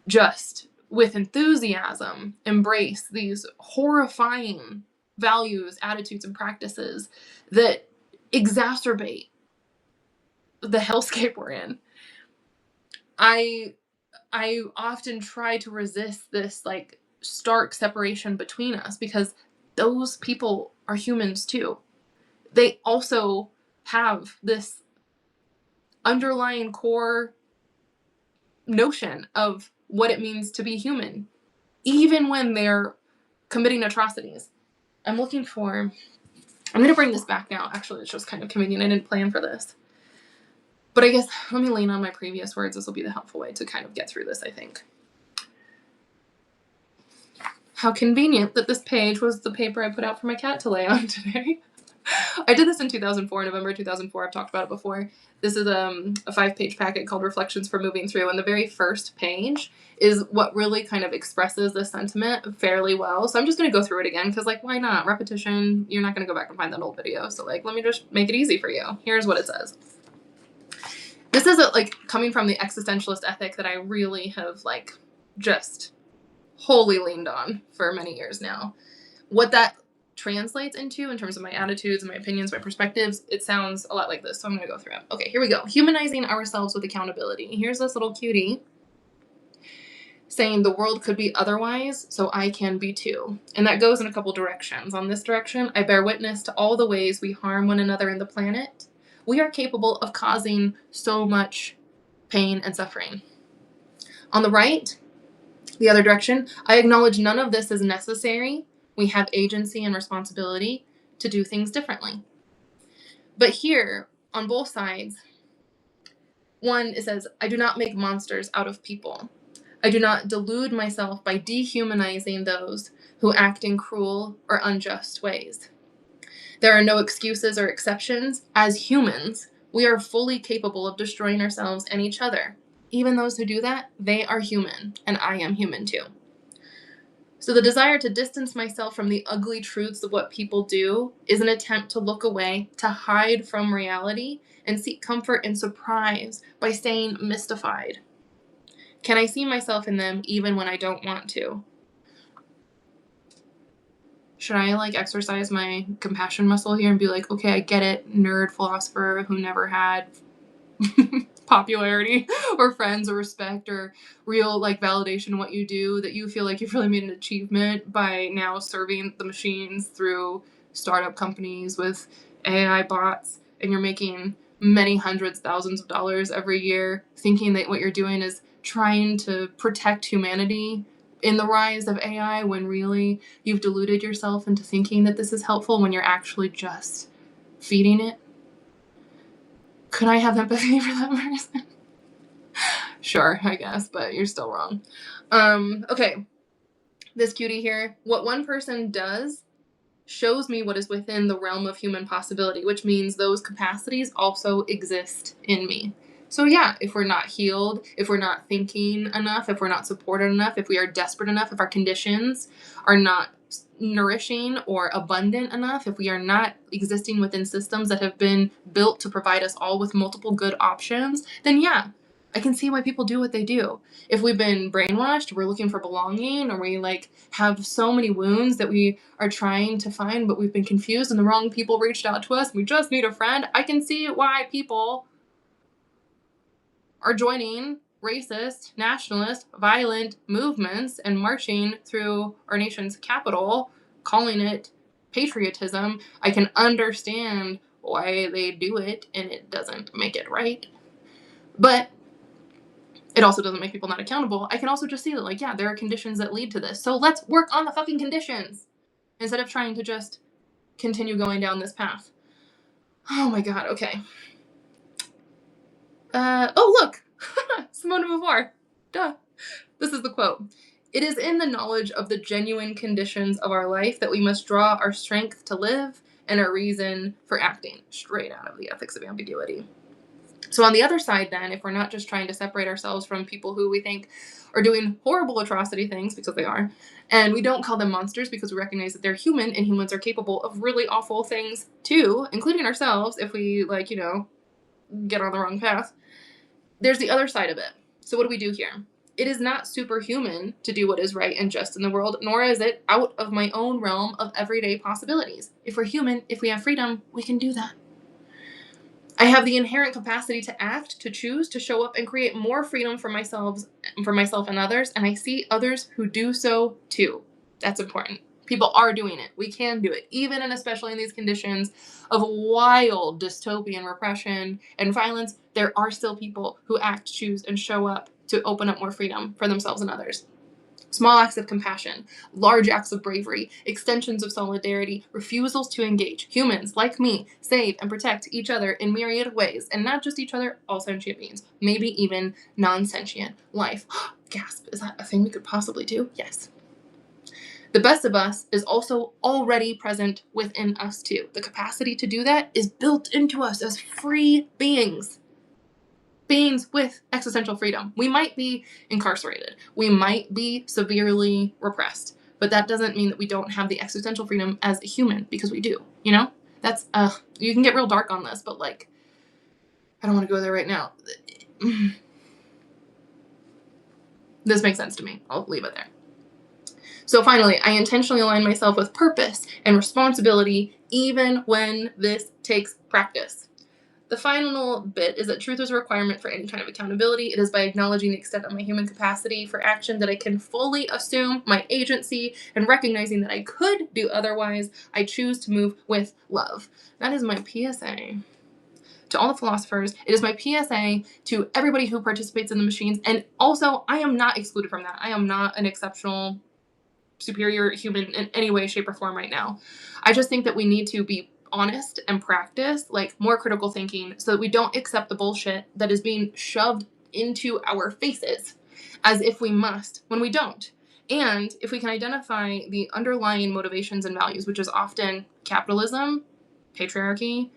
just with enthusiasm embrace these horrifying values, attitudes, and practices that exacerbate the hellscape we're in. I often try to resist this like stark separation between us, because those people are humans too. They also have this underlying core notion of what it means to be human, even when they're committing atrocities. I'm going to bring this back now. Actually, it's just kind of convenient. I didn't plan for this. But I guess let me lean on my previous words. This will be the helpful way to kind of get through this, I think. How convenient that this page was the paper I put out for my cat to lay on today. I did this in 2004, November 2004. I've talked about it before. This is a 5-page packet called Reflections for Moving Through, and the very first page is what really kind of expresses this sentiment fairly well. So I'm just going to go through it again because, like, why not? Repetition, you're not going to go back and find that old video. So, like, let me just make it easy for you. Here's what it says. This is, like, coming from the existentialist ethic that I really have, like, just wholly leaned on for many years now. What that translates into in terms of my attitudes, my opinions, my perspectives, it sounds a lot like this. So I'm going to go through it. Okay, here we go. Humanizing ourselves with accountability. Here's this little cutie saying the world could be otherwise, so I can be too. And that goes in a couple directions. On this direction, I bear witness to all the ways we harm one another and the planet. We are capable of causing so much pain and suffering. On the right, the other direction, I acknowledge none of this is necessary. We have agency and responsibility to do things differently. But here, on both sides, one, it says, I do not make monsters out of people. I do not delude myself by dehumanizing those who act in cruel or unjust ways. There are no excuses or exceptions. As humans, we are fully capable of destroying ourselves and each other. Even those who do that, they are human, and I am human too. So the desire to distance myself from the ugly truths of what people do is an attempt to look away, to hide from reality, and seek comfort and surprise by staying mystified. Can I see myself in them even when I don't want to? Should I, like, exercise my compassion muscle here and be like, okay, I get it, nerd philosopher who never had popularity or friends or respect or real, like, validation in what you do, that you feel like you've really made an achievement by now serving the machines through startup companies with AI bots, and you're making many hundreds, thousands of dollars every year, thinking that what you're doing is trying to protect humanity in the rise of AI, when really you've deluded yourself into thinking that this is helpful when you're actually just feeding it? Could I have empathy for that person? Sure, I guess, but you're still wrong. Okay. This cutie here, what one person does shows me what is within the realm of human possibility, which means those capacities also exist in me. So yeah, if we're not healed, if we're not thinking enough, if we're not supported enough, if we are desperate enough, if our conditions are not nourishing or abundant enough, if we are not existing within systems that have been built to provide us all with multiple good options, then yeah, I can see why people do what they do. If we've been brainwashed, we're looking for belonging, or we, like, have so many wounds that we are trying to find, but we've been confused and the wrong people reached out to us, we just need a friend, I can see why people are joining racist, nationalist, violent movements and marching through our nation's capital, calling it patriotism. I can understand why they do it, and it doesn't make it right. But it also doesn't make people not accountable. I can also just see that, like, yeah, there are conditions that lead to this. So let's work on the fucking conditions instead of trying to just continue going down this path. Oh my god, okay. Oh, look! Simone de Beauvoir. Duh. This is the quote. It is in the knowledge of the genuine conditions of our life that we must draw our strength to live and our reason for acting. Straight out of the Ethics of Ambiguity. So on the other side, then, if we're not just trying to separate ourselves from people who we think are doing horrible atrocity things, because they are, and we don't call them monsters because we recognize that they're human, and humans are capable of really awful things too, including ourselves if we, like, you know, get on the wrong path. There's the other side of it. So what do we do here? It is not superhuman to do what is right and just in the world, nor is it out of my own realm of everyday possibilities. If we're human, if we have freedom, we can do that. I have the inherent capacity to act, to choose, to show up, and create more freedom for myself and others, and I see others who do so too. That's important. People are doing it. We can do it. Even and especially in these conditions of wild dystopian repression and violence, there are still people who act, choose, and show up to open up more freedom for themselves and others. Small acts of compassion, large acts of bravery, extensions of solidarity, refusals to engage. Humans, like me, save and protect each other in myriad ways, and not just each other, all sentient beings, maybe even non-sentient life. Gasp, is that a thing we could possibly do? Yes. The best of us is also already present within us too. The capacity to do that is built into us as free beings. Beings with existential freedom. We might be incarcerated. We might be severely repressed. But that doesn't mean that we don't have the existential freedom as a human, because we do, you know? That's, you can get real dark on this, but like, I don't want to go there right now. This makes sense to me. I'll leave it there. So finally, I intentionally align myself with purpose and responsibility, even when this takes practice. The final bit is that truth is a requirement for any kind of accountability. It is by acknowledging the extent of my human capacity for action that I can fully assume my agency, and recognizing that I could do otherwise, I choose to move with love. That is my PSA to all the philosophers. It is my PSA to everybody who participates in the machines. And also, I am not excluded from that. I am not an exceptional superior human in any way, shape, or form right now. I just think that we need to be honest and practice like more critical thinking, so that we don't accept the bullshit that is being shoved into our faces as if we must, when we don't. And if we can identify the underlying motivations and values, which is often capitalism, patriarchy,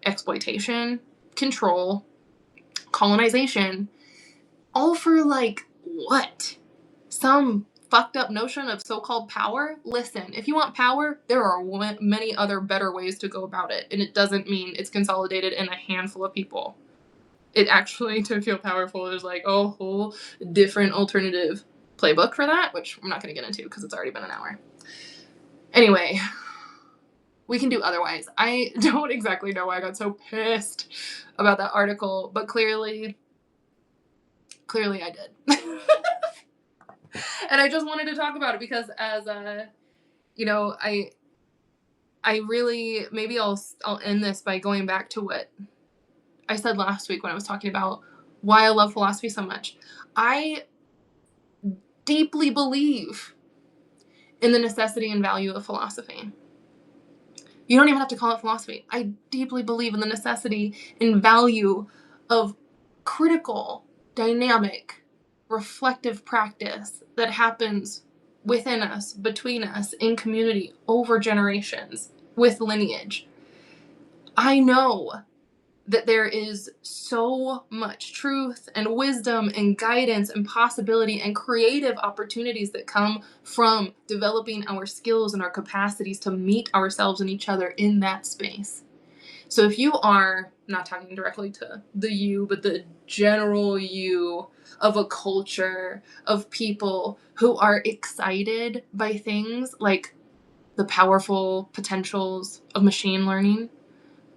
exploitation, control, colonization, all for like what? Some fucked up notion of so-called power? Listen, if you want power, there are many other better ways to go about it, and it doesn't mean it's consolidated in a handful of people. It actually, to feel powerful, there's like a whole different alternative playbook for that, which I'm not going to get into because it's already been an hour. Anyway, we can do otherwise. I don't exactly know why I got so pissed about that article, but clearly I did. And I just wanted to talk about it because as I really, maybe I'll end this by going back to what I said last week when I was talking about why I love philosophy so much. I deeply believe in the necessity and value of philosophy. You don't even have to call it philosophy. I deeply believe in the necessity and value of critical, dynamic, reflective practice that happens within us, between us, in community, over generations, with lineage. I know that there is so much truth and wisdom and guidance and possibility and creative opportunities that come from developing our skills and our capacities to meet ourselves and each other in that space. So if you are, not talking directly to the you, but the general you of a culture of people who are excited by things like the powerful potentials of machine learning,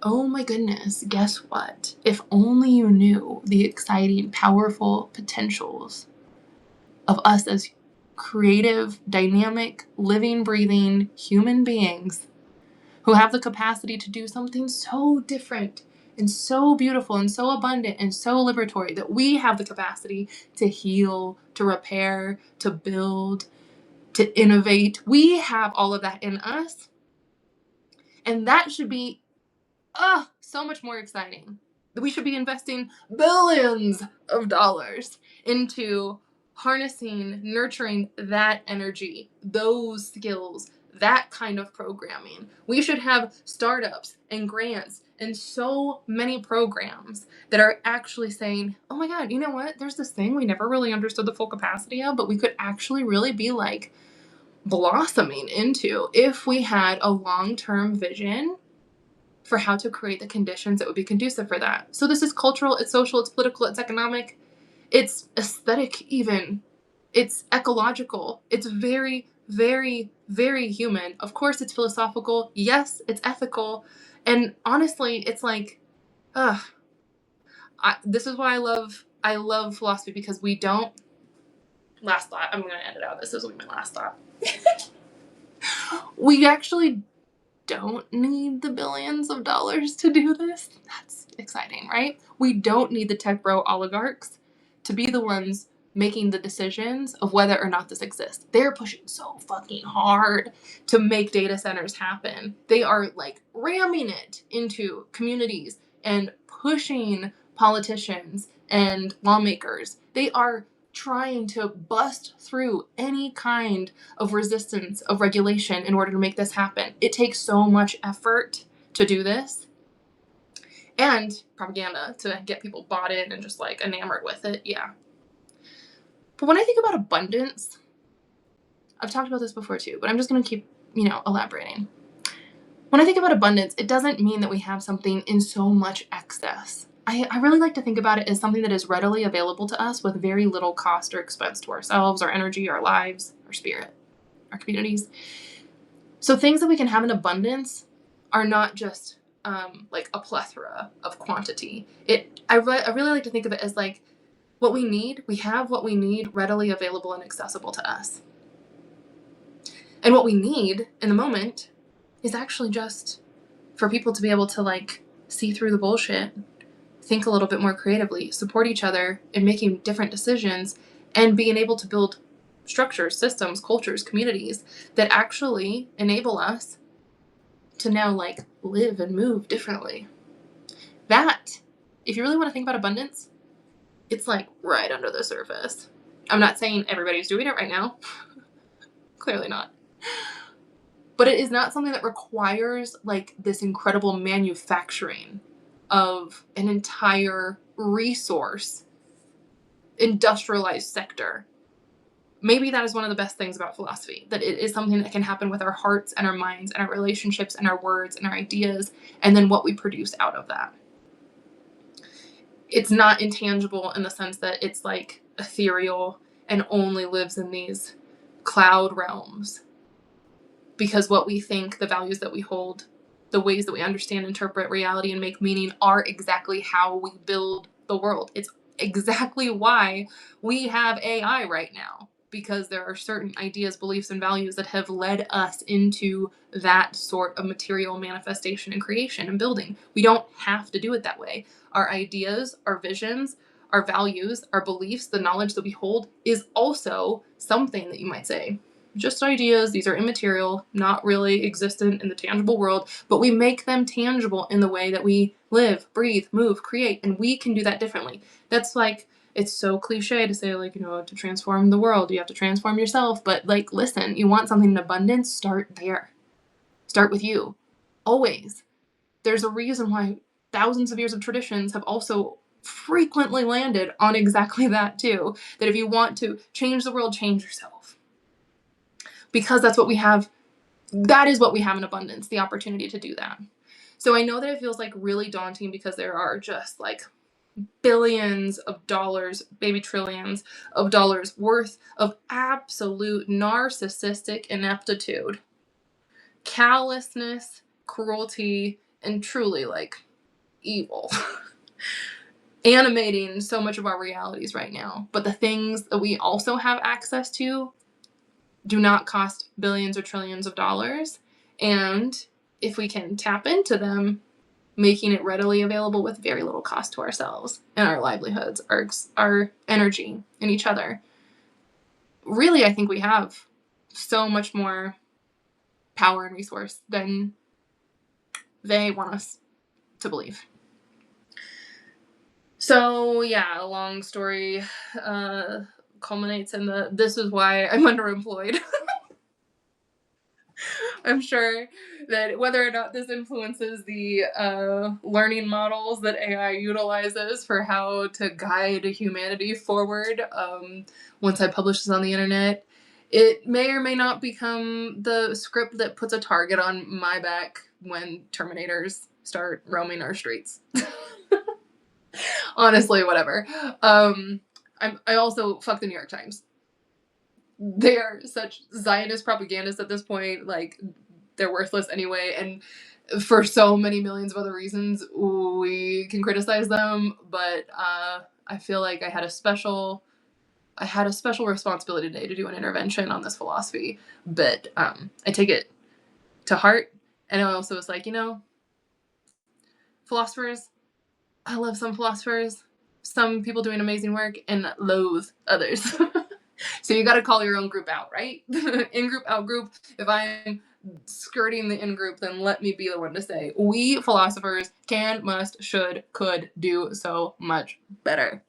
oh my goodness, guess what? If only you knew the exciting, powerful potentials of us as creative, dynamic, living, breathing human beings who have the capacity to do something so different and so beautiful and so abundant and so liberatory, that we have the capacity to heal, to repair, to build, to innovate. We have all of that in us. And that should be so much more exciting. We should be investing billions of dollars into harnessing, nurturing that energy, those skills, that kind of programming. We should have startups and grants and so many programs that are actually saying, oh my God, you know what? There's this thing we never really understood the full capacity of, but we could actually really be like blossoming into if we had a long-term vision for how to create the conditions that would be conducive for that. So this is cultural, it's social, it's political, it's economic, it's aesthetic even, it's ecological, it's very, very, very human. Of course it's philosophical, yes, it's ethical, and honestly, it's like, this is why I love philosophy, because we don't, last thought, I'm going to edit out, this will be my last thought. We actually don't need the billions of dollars to do this. That's exciting, right? We don't need the tech bro oligarchs to be the ones making the decisions of whether or not this exists. They're pushing so fucking hard to make data centers happen. They are like ramming it into communities and pushing politicians and lawmakers. They are trying to bust through any kind of resistance of regulation in order to make this happen. It takes so much effort to do this, and propaganda to get people bought in and just like enamored with it. Yeah. But when I think about abundance, I've talked about this before too, but I'm just going to keep, elaborating. When I think about abundance, it doesn't mean that we have something in so much excess. I really like to think about it as something that is readily available to us with very little cost or expense to ourselves, our energy, our lives, our spirit, our communities. So things that we can have in abundance are not just like a plethora of quantity. I really like to think of it as like what we need. We have what we need readily available and accessible to us. And what we need in the moment is actually just for people to be able to like see through the bullshit, think a little bit more creatively, support each other in making different decisions, and being able to build structures, systems, cultures, communities that actually enable us to now like live and move differently. That, if you really want to think about abundance, it's like right under the surface. I'm not saying everybody's doing it right now. Clearly not. But it is not something that requires like this incredible manufacturing of an entire resource, industrialized sector. Maybe that is one of the best things about philosophy, that it is something that can happen with our hearts and our minds and our relationships and our words and our ideas, and then what we produce out of that. It's not intangible in the sense that it's like ethereal and only lives in these cloud realms. Because what we think, the values that we hold, the ways that we understand, interpret reality, and make meaning are exactly how we build the world. It's exactly why we have AI right now, because there are certain ideas, beliefs, and values that have led us into that sort of material manifestation and creation and building. We don't have to do it that way. Our ideas, our visions, our values, our beliefs, the knowledge that we hold is also something that you might say, just ideas. These are immaterial, not really existent in the tangible world, but we make them tangible in the way that we live, breathe, move, create, and we can do that differently. That's like, it's so cliche to say like, to transform the world, you have to transform yourself. But like, listen, you want something in abundance, start there. Start with you. Always. There's a reason why thousands of years of traditions have also frequently landed on exactly that too. That if you want to change the world, change yourself. Because that's what we have. That is what we have in abundance, the opportunity to do that. So I know that it feels like really daunting because there are just like billions of dollars, maybe trillions of dollars worth of absolute narcissistic ineptitude, callousness, cruelty, and truly like evil animating so much of our realities right now. But the things that we also have access to do not cost billions or trillions of dollars. And if we can tap into them, making it readily available with very little cost to ourselves and our livelihoods, our energy, and each other, really, I think we have so much more power and resource than they want us to believe. So, yeah, a long story culminates in this is why I'm underemployed. I'm sure that whether or not this influences the learning models that AI utilizes for how to guide humanity forward, once I publish this on the internet, it may or may not become the script that puts a target on my back when Terminators start roaming our streets. Honestly, whatever. I also fuck the New York Times. They are such Zionist propagandists at this point. Like, they're worthless anyway, and for so many millions of other reasons we can criticize them. But I feel like I had a special responsibility today to do an intervention on this philosophy. But I take it to heart, and I also was like, philosophers. I love some philosophers. some people doing amazing work and loathe others. So you got to call your own group out, right? In group, out group. If I'm skirting the in group, then let me be the one to say, we philosophers can, must, should, could do so much better.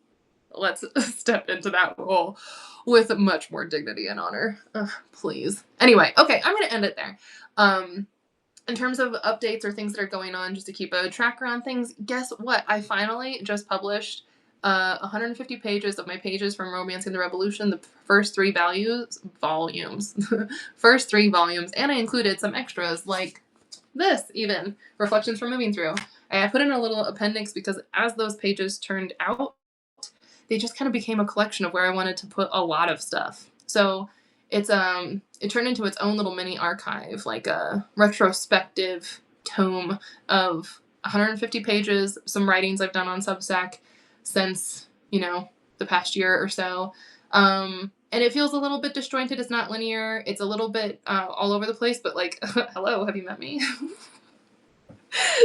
Let's step into that role with much more dignity and honor. Ugh, please. Anyway, okay, I'm going to end it there. In terms of updates or things that are going on, just to keep a tracker on things, guess what? I finally just published 150 pages of my pages from Romancing the Revolution, the first 3 volumes, first 3 volumes, and I included some extras like this, even reflections from moving through. I put in a little appendix because as those pages turned out, they just kind of became a collection of where I wanted to put a lot of stuff. So it turned into its own little mini archive, like a retrospective tome of 150 pages, some writings I've done on Substack since, the past year or so. And it feels a little bit disjointed. It's not linear. It's a little bit all over the place, but like, hello, have you met me?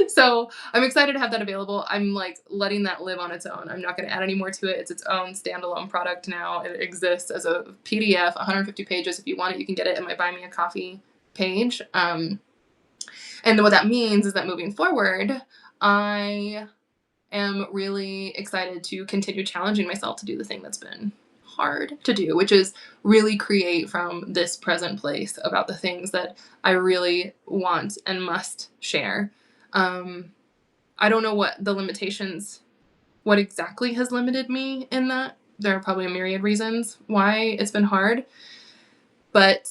So I'm excited to have that available. I'm like letting that live on its own. I'm not going to add any more to it. It's its own standalone product now. It exists as a PDF, 150 pages. If you want it, you can get it in my Buy Me a Coffee page. And what that means is that moving forward, I am really excited to continue challenging myself to do the thing that's been hard to do, which is really create from this present place about the things that I really want and must share. I don't know what exactly has limited me in that. There are probably a myriad reasons why it's been hard, but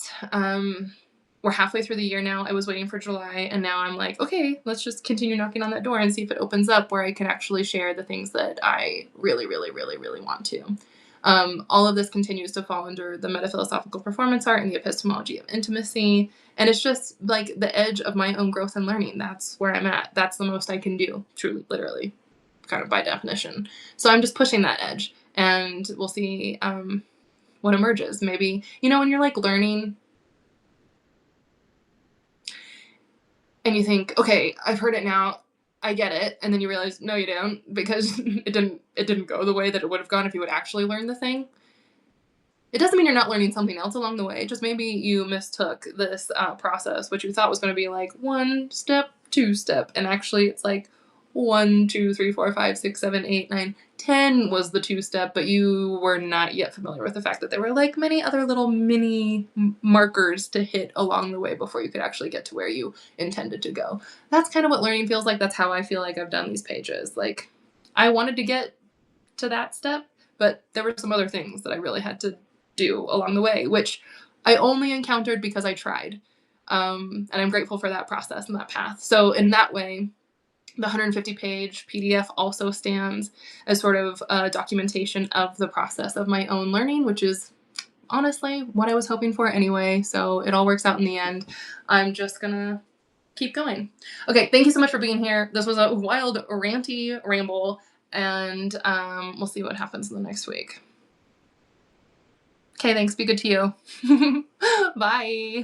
we're halfway through the year now. I was waiting for July, and now I'm like, okay, let's just continue knocking on that door and see if it opens up where I can actually share the things that I really, really, really, really want to. All of this continues to fall under the metaphilosophical performance art and the epistemology of intimacy. And it's just like the edge of my own growth and learning. That's where I'm at. That's the most I can do, truly, literally, kind of by definition. So I'm just pushing that edge, and we'll see what emerges. Maybe, when you're like learning and you think, okay, I've heard it now, I get it, and then you realize, no, you don't, because it didn't go the way that it would have gone if you would actually learn the thing. It doesn't mean you're not learning something else along the way. Just maybe you mistook this process, which you thought was going to be like 1 step, 2 step, and actually it's like 1, 2, 3, 4, 5, 6, 7, 8, 9, 10 was the 2 step, but you were not yet familiar with the fact that there were like many other little mini markers to hit along the way before you could actually get to where you intended to go. That's kind of what learning feels like. That's how I feel like I've done these pages. Like, I wanted to get to that step, but there were some other things that I really had to do along the way, which I only encountered because I tried. And I'm grateful for that process and that path. So in that way, the 150-page PDF also stands as sort of a documentation of the process of my own learning, which is honestly what I was hoping for anyway. So it all works out in the end. I'm just gonna keep going. Okay, thank you so much for being here. This was a wild, ranty ramble, and we'll see what happens in the next week. Okay, thanks. Be good to you. Bye.